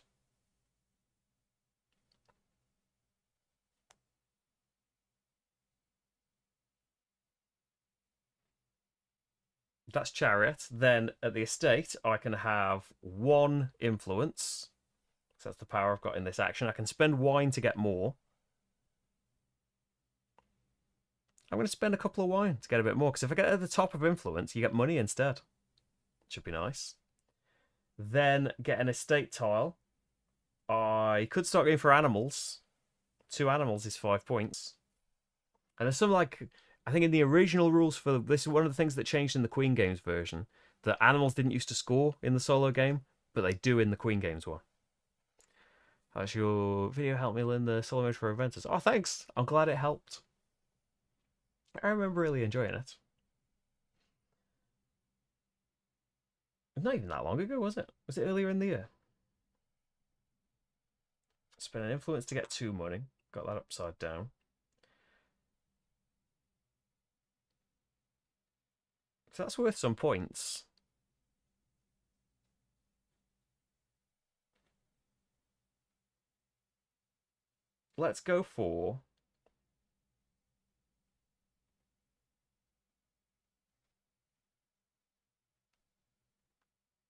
That's chariot. Then at the estate, I can have 1 influence. So that's the power I've got in this action. I can spend wine to get more. I'm going to spend a couple of wine to get a bit more, because if I get at the top of influence, you get money instead. Should be nice. Then get an estate tile. I could start going for animals. 2 animals is 5 points. And there's some, like, I think in the original rules for this is one of the things that changed in the Queen Games version. That animals didn't used to score in the solo game, but they do in the Queen Games one. Has your video helped me learn the solo mode for Adventures? Oh, thanks. I'm glad it helped. I remember really enjoying it. Not even that long ago, was it? Was it earlier in the year? Spend an influence to get 2 money. Got that upside down. So that's worth some points. Let's go for...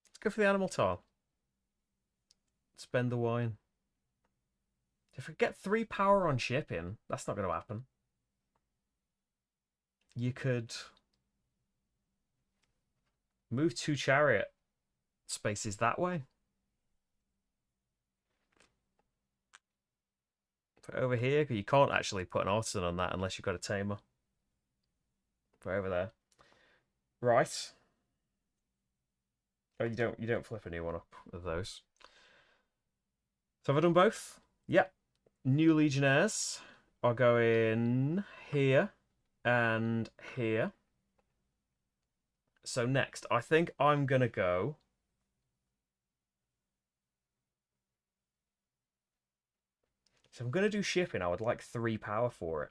Let's go for the animal tile. Spend the wine. If we get 3 power on shipping, that's not going to happen. You could move 2 chariot spaces that way. Put it over here, because you can't actually put an artisan on that unless you've got a tamer. Put it over there. Right. Oh, you don't flip a new one up of those. So have I done both? Yep. New Legionnaires are going here and here. So next, I think I'm going to go... So I'm going to do shipping. I would like 3 power for it.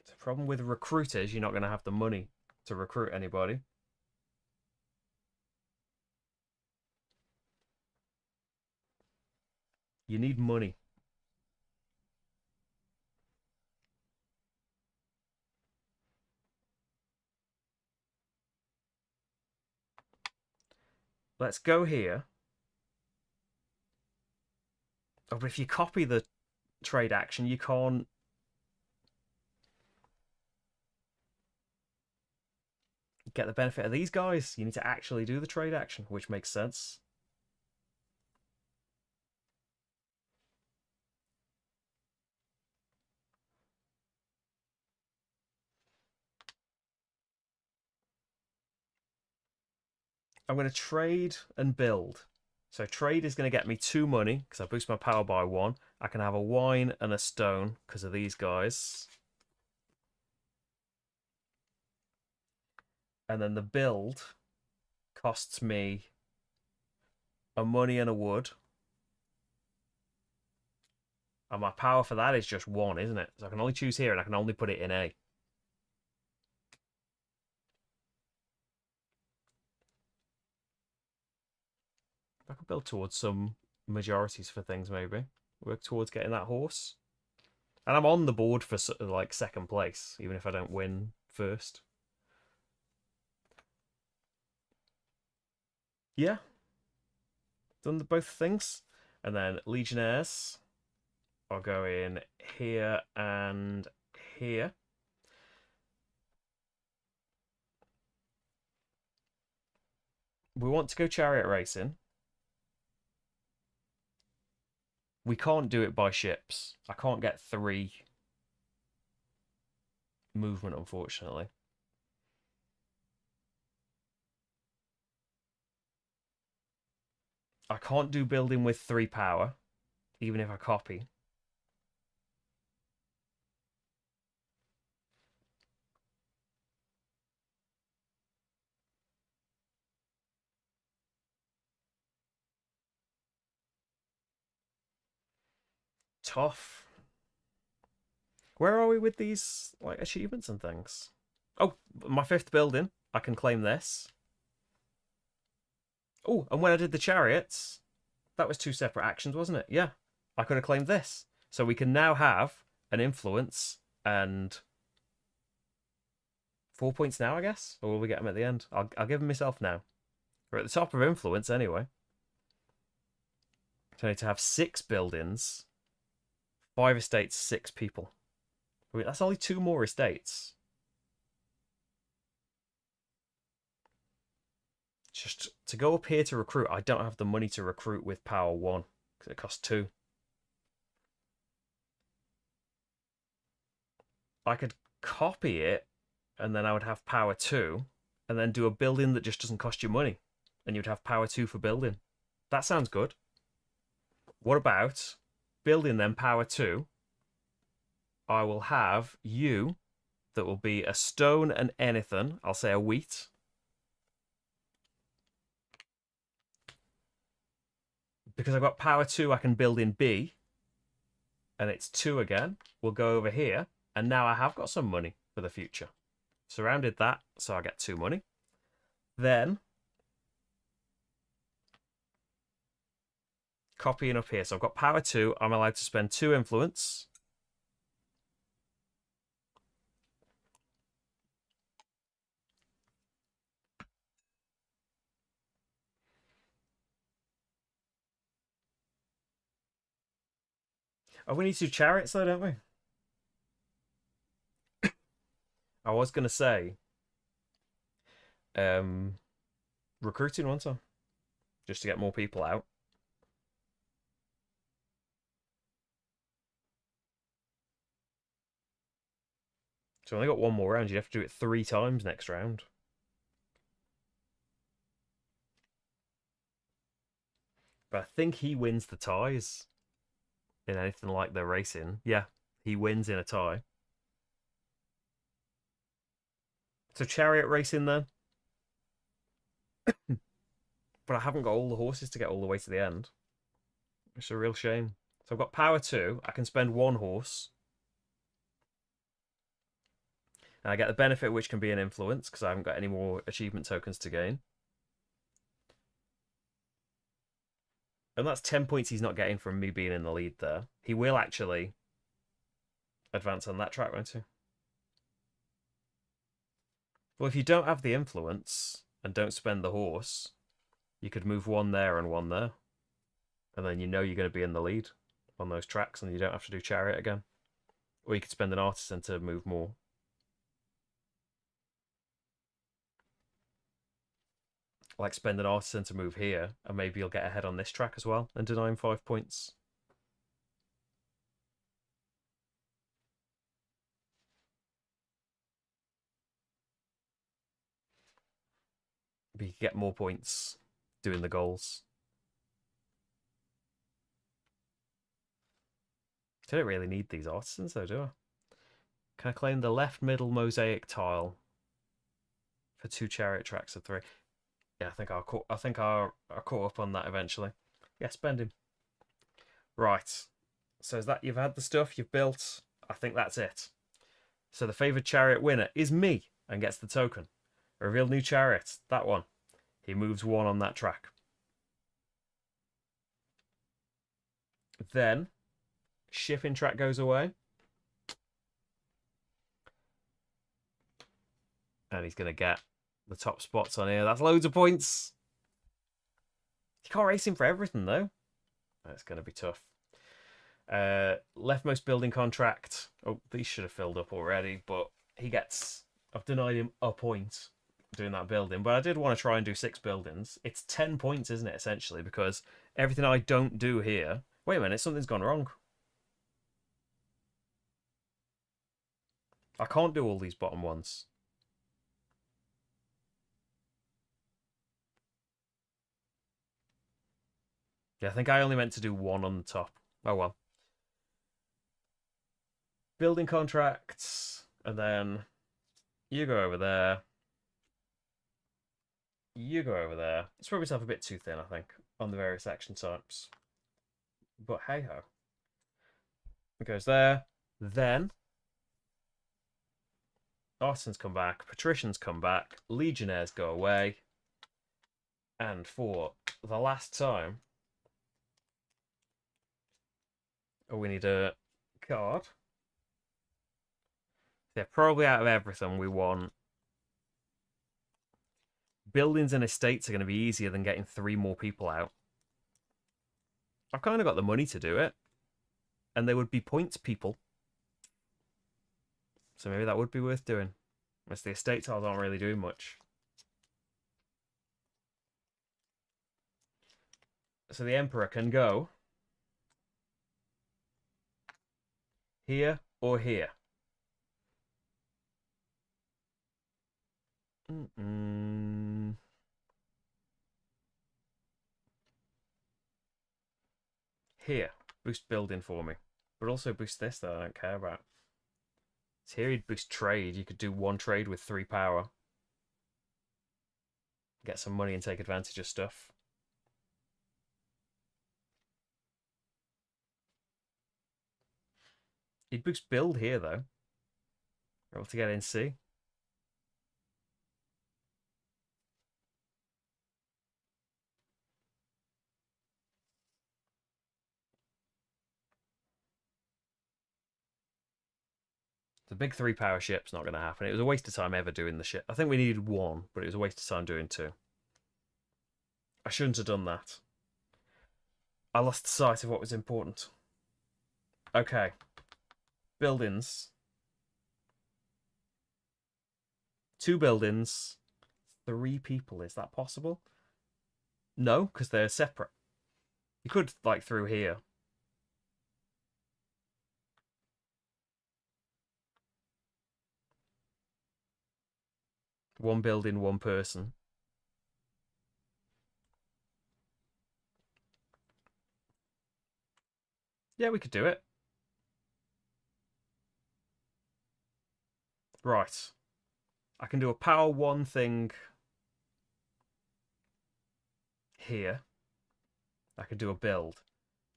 The problem with recruiters, you're not going to have the money to recruit anybody. You need money. Let's go here. Oh, but if you copy the trade action, you can't... get the benefit of these guys. You need to actually do the trade action, which makes sense. I'm going to trade and build. So trade is going to get me 2 money because I boost my power by 1. I can have a wine and a stone because of these guys. And then the build costs me a money and a wood. And my power for that is just 1, isn't it? So I can only choose here and I can only put it in A. I could build towards some majorities for things, maybe. Work towards getting that horse. And I'm on the board for like second place, even if I don't win first. Yeah, done both things. And then Legionnaires, I'll go in here and here. We want to go chariot racing. We can't do it by ships. I can't get 3 movement, unfortunately. I can't do building with 3 power, even if I copy. Tough. Where are we with these like achievements and things? Oh, my 5th building. I can claim this. Oh, and when I did the chariots, that was 2 separate actions, wasn't it? Yeah. I could have claimed this. So we can now have an influence and 4 points now, I guess? Or will we get them at the end? I'll give them myself now. We're at the top of influence anyway. So I need to have 6 buildings, 5 estates, 6 people. I mean, that's only 2 more estates. Just to go up here to recruit, I don't have the money to recruit with power 1 because it costs 2. I could copy it and then I would have power 2 and then do a building that just doesn't cost you money and you'd have power 2 for building. That sounds good. What about building then power 2? I will have you that will be a stone and anything. I'll say a wheat. Because I've got power 2, I can build in B. And it's 2 again. We'll go over here. And now I have got some money for the future. Surrounded that, so I get 2 money. Then, copying up here. So I've got power 2. I'm allowed to spend 2 influence. Oh, we need 2 chariots though, don't we? I was going to say recruiting one time. Just to get more people out. So I only got 1 more round. You have to do it 3 times next round. But I think he wins the ties in anything like the racing. Yeah, he wins in a tie. So chariot racing then. But I haven't got all the horses to get all the way to the end. It's a real shame. So I've got power 2. I can spend 1 horse. And I get the benefit, which can be an influence, because I haven't got any more achievement tokens to gain. And that's 10 points he's not getting from me being in the lead there. He will actually advance on that track, won't he? Well, if you don't have the influence and don't spend the horse, you could move 1 there and 1 there. And then you know you're going to be in the lead on those tracks and you don't have to do chariot again. Or you could spend an artisan to move more. Like spend an artisan to move here, and maybe you'll get ahead on this track as well and deny him 5 points. But you get more points doing the goals. I don't really need these artisans though, do I? Can I claim the left middle mosaic tile for 2 chariot tracks of 3? Yeah, I think I'll caught up on that eventually. Yeah, spend him. Right. So is that you've had the stuff you've built? I think that's it. So the favoured chariot winner is me and gets the token. Reveal new chariot. That one. He moves 1 on that track. Then shipping track goes away. And he's going to get the top spots on here. That's loads of points. You can't race him for everything, though. That's going to be tough. Leftmost building contract. Oh, these should have filled up already, but he gets... I've denied him a point doing that building, but I did want to try and do 6 buildings. It's 10 points, isn't it, essentially, because everything I don't do here... Wait a minute, something's gone wrong. I can't do all these bottom ones. Yeah, I think I only meant to do 1 on the top. Oh well. Building contracts, and then you go over there. You go over there. Spread yourself a bit too thin, I think, on the various action types. But hey ho. It goes there. Then artisans come back, patricians come back, legionnaires go away, and for the last time, we need a card. Yeah, probably out of everything we want. Buildings and estates are going to be easier than getting 3 more people out. I've kind of got the money to do it. And they would be points people. So maybe that would be worth doing. Unless the estate tiles aren't really doing much. So the Emperor can go here or here. Here. Boost building for me. But also boost this that I don't care about. So here he'd boost trade. You could do 1 trade with 3 power. Get some money and take advantage of stuff. He'd boost build here though. Able to get in C. The big 3 power ship's not going to happen. It was a waste of time ever doing the ship. I think we needed 1, but it was a waste of time doing 2. I shouldn't have done that. I lost sight of what was important. Okay. Buildings. 2 buildings. 3 people. Is that possible? No, because they're separate. You could, like, through here. One building, 1 person. Yeah, we could do it. Right. I can do a power 1 thing here. I could do a build.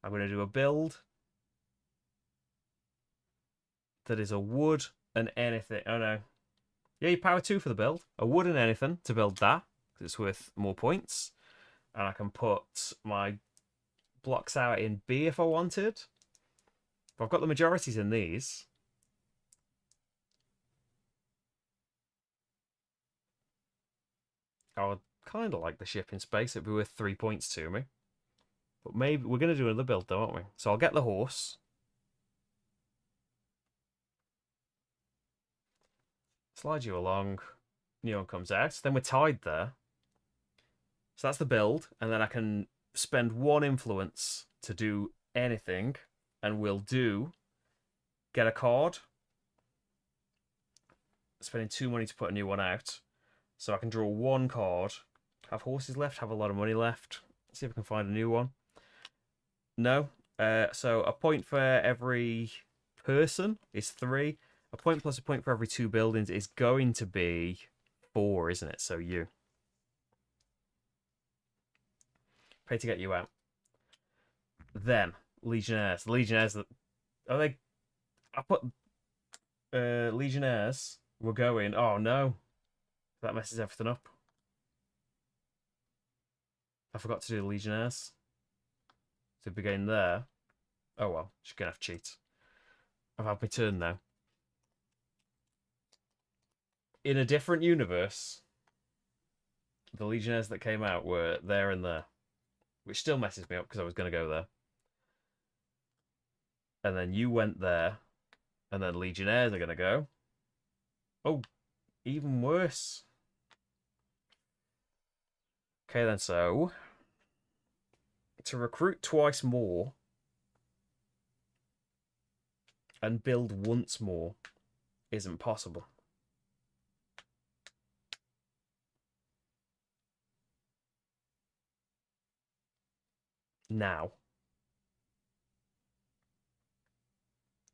I'm going to do a build that is a wood and anything. Oh no. Yeah, you power 2 for the build. A wood and anything to build that, because it's worth more points. And I can put my blocks out in B if I wanted. But I've got the majorities in these. I would kind of like the ship in space. It'd be worth 3 points to me. But maybe we're going to do another build though, aren't we? So I'll get the horse. Slide you along. Neon comes out. Then we're tied there. So that's the build. And then I can spend 1 influence to do anything. And we'll do... Get a card. Spending 2 money to put a new one out. So I can draw 1 card. Have horses left. Have a lot of money left. See if I can find a new one. No. So a point for every person is 3. A point plus a point for every 2 buildings is going to be 4, isn't it? So you pay to get you out. Then Legionnaires. Legionnaires that are they? I put Legionnaires. We're going. Oh no, that messes everything up. I forgot to do the Legionnaires. So we're going there. Oh well, just gonna have to cheat. I've had my turn now. In a different universe, the Legionnaires that came out were there and there, which still messes me up because I was going to go there. And then you went there, and then Legionnaires are going to go. Oh, even worse. Okay, then, so to recruit twice more and build once more isn't possible. Now.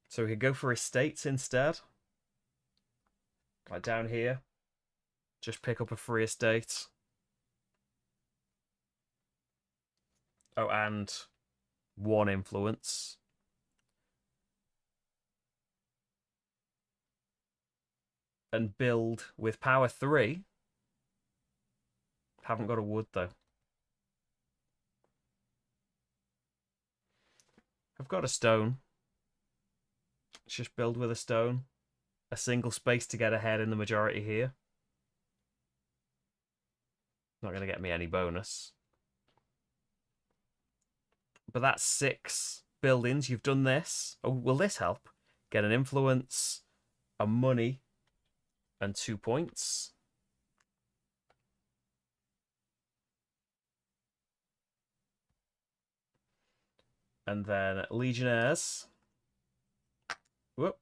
So we could go for estates instead. Like down here. Just pick up a free estate. Oh, and 1 influence. And build with power 3. Haven't got a wood though. I've got a stone. Let's just build with a stone. A single space to get ahead in the majority here. Not going to get me any bonus. But that's 6 buildings. You've done this. Oh, will this help? Get an influence, a money, and 2 points. And then Legionnaires. Whoop.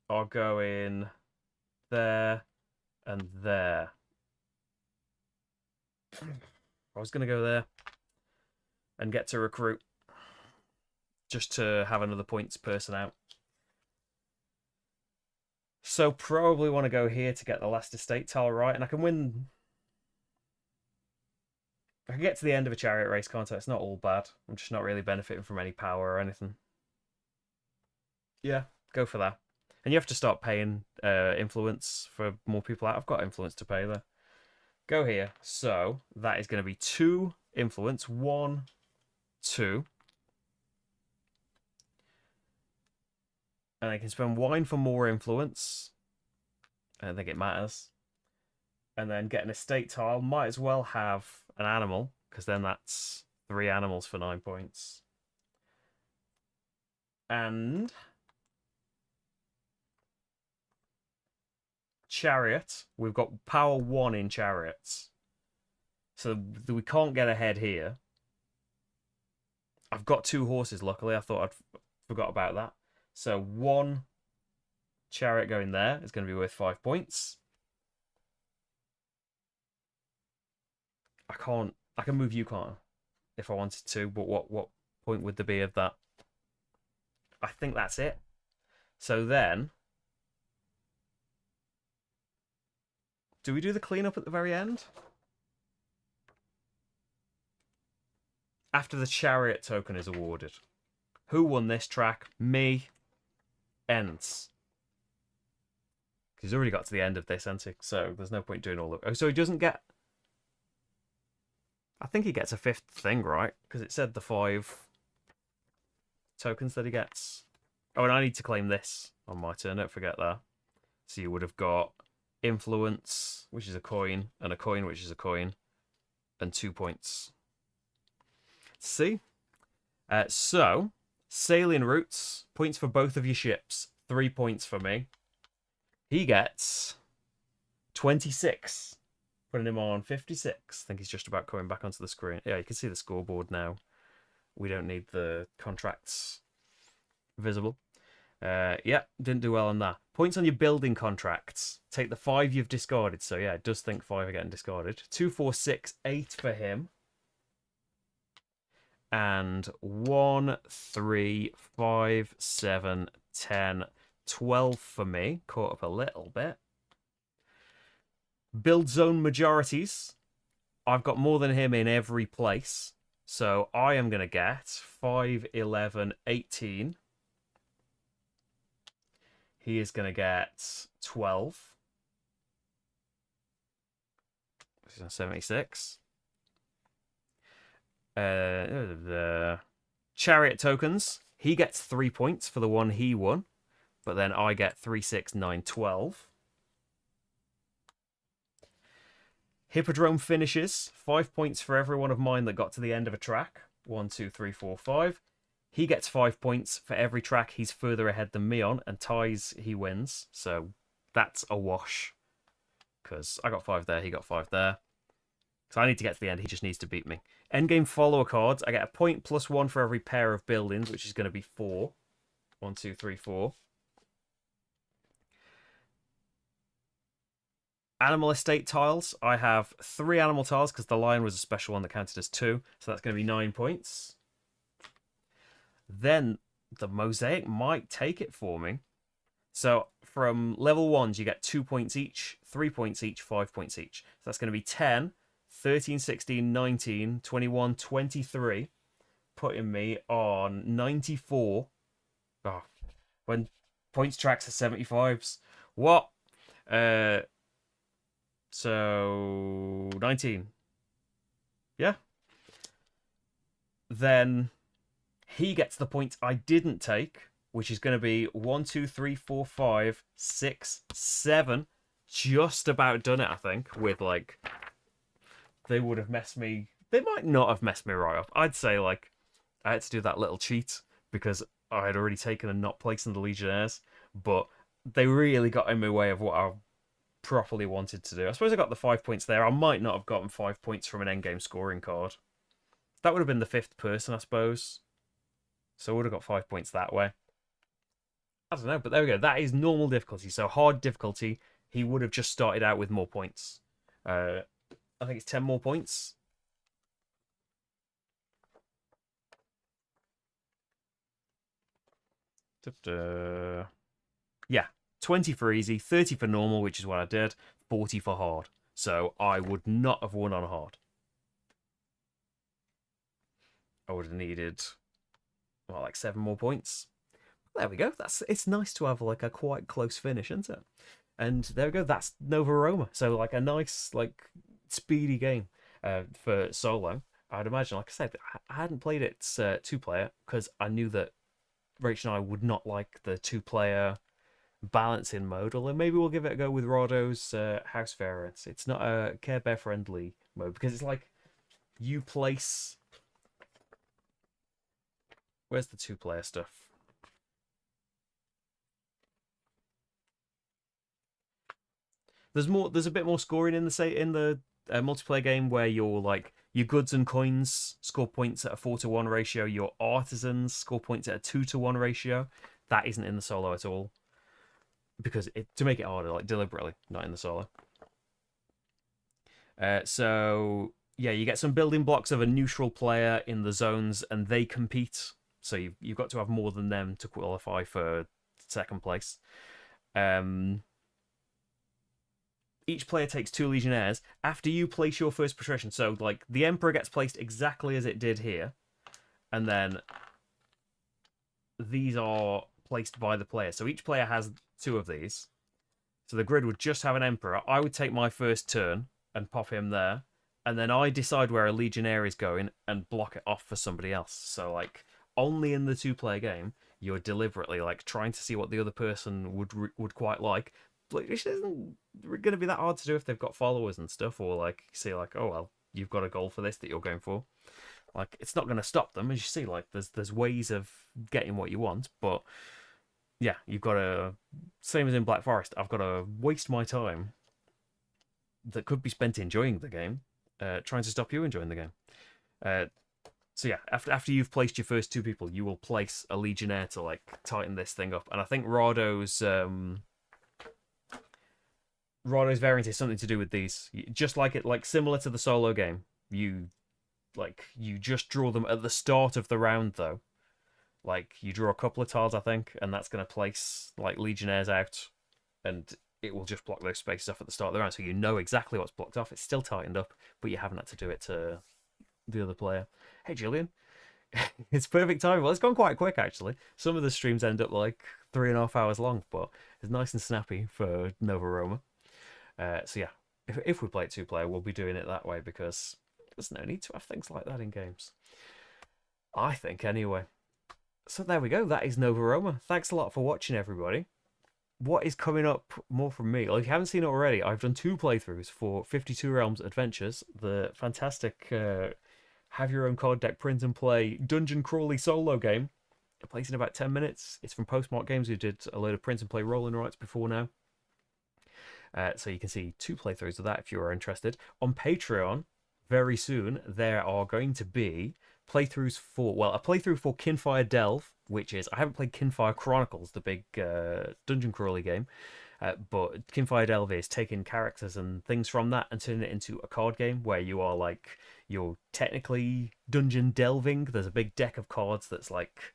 Are going there and there. I was going to go there and get to recruit just to have another points person out. So probably want to go here to get the last estate tile right, and I can win. I can get to the end of a chariot race, can't I? It's not all bad. I'm just not really benefiting from any power or anything. Yeah, go for that. And you have to start paying influence for more people out. I've got influence to pay there. Go here. So that is going to be 2 influence. 1, 2. And I can spend wine for more influence. I don't think it matters. And then get an estate tile. Might as well have an animal, because then that's 3 animals for 9 points. And chariot. We've got power 1 in chariots. So we can't get ahead here. I've got 2 horses, luckily. I thought I'd forgot about that. So 1 chariot going there is going to be worth 5 points. I can move you, can't I? If I wanted to, but what point would there be of that? I think that's it. So then, do we do the cleanup at the very end? After the chariot token is awarded. Who won this track? Me. Ends. He's already got to the end of this, hasn't he? So there's no point doing all of it. Oh, so he doesn't get... I think he gets a 5th thing, right? Because it said the 5 tokens that he gets. Oh, and I need to claim this on my turn. Don't forget that. So you would have got influence, which is a coin, and a coin, which is a coin, and 2 points. See? So, sailing routes, points for both of your ships. 3 points for me. He gets 26. Putting him on 56. I think he's just about coming back onto the screen. Yeah, you can see the scoreboard now. We don't need the contracts visible. Yeah, didn't do well on that. Points on your building contracts. Take the 5 you've discarded. So yeah, it does think 5 are getting discarded. 2, 4, 6, 8 for him. And 1, 3, 5, 7, 10, 12 for me. Caught up a little bit. Build zone majorities. I've got more than him in every place. So I am going to get 5, 11, 18. He is going to get 12. 76. The chariot tokens. He gets 3 points for the one he won. But then I get 3, 6, 9, 12. Hippodrome finishes. 5 points for every one of mine that got to the end of a track. 1, 2, 3, 4, 5. He gets 5 points for every track he's further ahead than me on, and ties, he wins. So that's a wash. Because I got 5 there, he got 5 there. So I need to get to the end, he just needs to beat me. Endgame follower cards. I get a point plus 1 for every pair of buildings, which is going to be 4. 1, 2, 3, 4. Animal estate tiles. I have 3 animal tiles because the lion was a special one that counted as 2. So that's going to be 9 points. Then the mosaic might take it for me. So from level 1s, you get 2 points each, 3 points each, 5 points each. So that's going to be 10, 13, 16, 19, 21, 23, putting me on 94. Oh, when points tracks are 75s. What? So 19. Yeah. Then he gets the points I didn't take, which is going to be 1, 2, 3, 4, 5, 6, 7. Just about done it, I think, with like, they would have messed me. They might not have messed me right up. I'd say like I had to do that little cheat because I had already taken and not placed in the Legionnaires, but they really got in my way of what I properly wanted to do. I suppose I got the 5 points there. I might not have gotten 5 points from an endgame scoring card. That would have been the 5th person, I suppose. So I would have got 5 points that way. I don't know, but there we go. That is normal difficulty. So hard difficulty, he would have just started out with more points. I think it's 10 more points. Yeah, 20 for easy, 30 for normal, which is what I did, 40 for hard. So I would not have won on hard. I would have needed, well, like 7 more points. There we go. It's nice to have like a quite close finish, isn't it? And there we go. That's Nova Roma. So like a nice, like speedy game for solo. I'd imagine, like I said, I hadn't played it 2-player because I knew that Rachel and I would not like the 2-player balancing mode. Although maybe we'll give it a go with Rado's House Variants. It's not a Care Bear friendly mode because it's like you place. Where's the 2-player stuff? There's a bit more scoring in the multiplayer game where your goods and coins score points at a 4-to-1 ratio. Your artisans score points at a 2-to-1 ratio. That isn't in the solo at all because to make it harder, like deliberately, not in the solo. So yeah, you get some building blocks of a neutral player in the zones, and they compete. So you've got to have more than them to qualify for second place. Each player takes 2 Legionnaires after you place your first patrician. So, like, the Emperor gets placed exactly as it did here. And then these are placed by the player. So each player has 2 of these. So the grid would just have an Emperor. I would take my first turn and pop him there. And then I decide where a Legionnaire is going and block it off for somebody else. So, like, only in the 2-player game, you're deliberately, like, trying to see what the other person would quite like. Which isn't going to be that hard to do if they've got followers and stuff, or like you see, like, oh well, you've got a goal for this that you're going for. Like, it's not going to stop them, as you see. Like, there's ways of getting what you want, but yeah, you've got to, same as in Black Forest. I've got to waste my time that could be spent enjoying the game, trying to stop you enjoying the game. So yeah, after you've placed your first 2 people, you will place a Legionnaire to like tighten this thing up, and I think Rado's variant is something to do with these. Just like similar to the solo game. You Like you just draw them at the start of the round, though. Like you draw a couple of tiles, I think, and that's going to place like legionnaires out, and it will just block those spaces off at the start of the round, so you know exactly what's blocked off. It's still tightened up, but you haven't had to do it to the other player. Hey, Julian, it's perfect time. Well, it's gone quite quick actually. Some of the streams end up like 3.5 hours long, but it's nice and snappy for Nova Roma. So yeah, if we play it 2-player, we'll be doing it that way because there's no need to have things like that in games. I think anyway. So there we go. That is Nova Roma. Thanks a lot for watching, everybody. What is coming up more from me? Well, if you haven't seen it already, I've done 2 playthroughs for 52 Realms Adventures, the fantastic have your own card deck print and play dungeon crawly solo game. It plays in about 10 minutes. It's from Postmark Games, who did a load of print and play rolling rights before now. So you can see 2 playthroughs of that if you are interested. On Patreon, very soon, there are going to be playthroughs for, well, a playthrough for Kinfire Delve, which is, I haven't played Kinfire Chronicles, the big dungeon crawly game, but Kinfire Delve is taking characters and things from that and turning it into a card game where you are like, you're technically dungeon delving. There's a big deck of cards that's like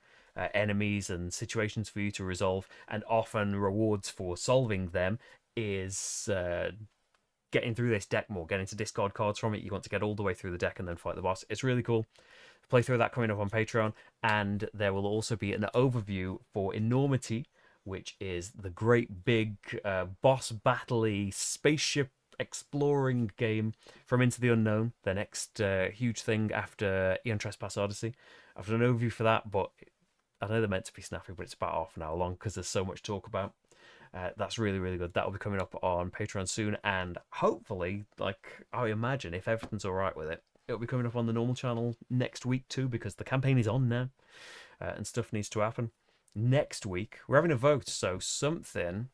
enemies and situations for you to resolve, and often rewards for solving them is getting through this deck more, getting to discard cards from it. You want to get all the way through the deck and then fight the boss. It's really cool. Play through that coming up on Patreon, and there will also be an overview for Enormity, which is the great big boss battle-y spaceship exploring game from Into the Unknown, the next huge thing after Eon Trespass Odyssey. I've done an overview for that, but I know they're meant to be snappy, but it's about half an hour long because there's so much to talk about. That's really, really good. That'll be coming up on Patreon soon, and hopefully, like I imagine, if everything's all right with it, it'll be coming up on the normal channel next week too, because the campaign is on now, and stuff needs to happen. Next week, we're having a vote, so something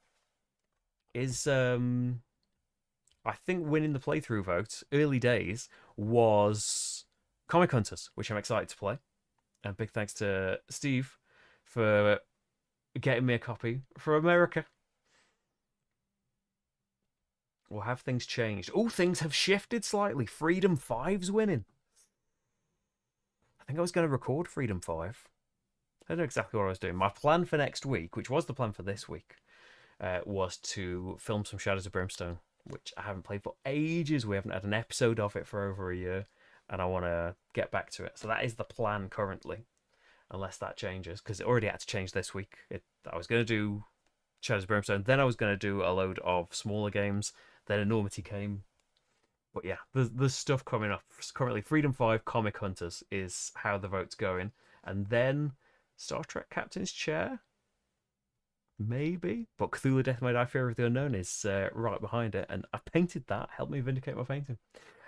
is, I think winning the playthrough vote, early days, was Comic Hunters, which I'm excited to play. And big thanks to Steve for getting me a copy for America. Or have things changed? Oh, things have shifted slightly. Freedom 5's winning. I think I was going to record Freedom 5. I don't know exactly what I was doing. My plan for next week, which was the plan for this week, was to film some Shadows of Brimstone, which I haven't played for ages. We haven't had an episode of it for over a year, and I want to get back to it. So that is the plan currently, unless that changes, because it already had to change this week. I was going to do Shadows of Brimstone, then I was going to do a load of smaller games, then Enormity came. But yeah, there's stuff coming up. Currently, Freedom 5 Comic Hunters is how the vote's going. And then Star Trek Captain's Chair? Maybe. But Cthulhu Death May Die Fear of the Unknown is right behind it. And I painted that. Helped me vindicate my painting.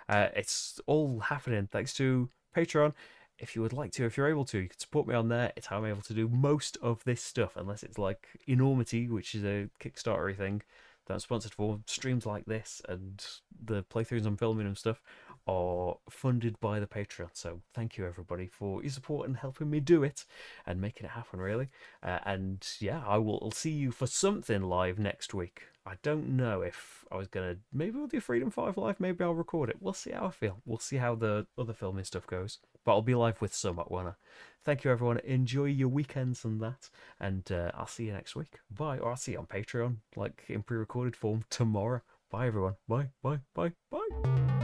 It's all happening thanks to Patreon. If you would like to, if you're able to, you can support me on there. It's how I'm able to do most of this stuff, unless it's like Enormity, which is a Kickstarter thing that I'm sponsored for. Streams like this and the playthroughs I'm filming and stuff are funded by the Patreon. So thank you everybody for your support and helping me do it and making it happen, really. And yeah, I will see you for something live next week. I don't know if I was gonna, maybe we'll do Freedom 5 live, maybe I'll record it. We'll see how I feel. We'll see how the other filming stuff goes. But I'll be live with some at one. Thank you everyone. Enjoy your weekends and that. And I'll see you next week. Bye. Or I'll see you on Patreon, like in pre-recorded form tomorrow. Bye everyone. Bye, bye, bye, bye.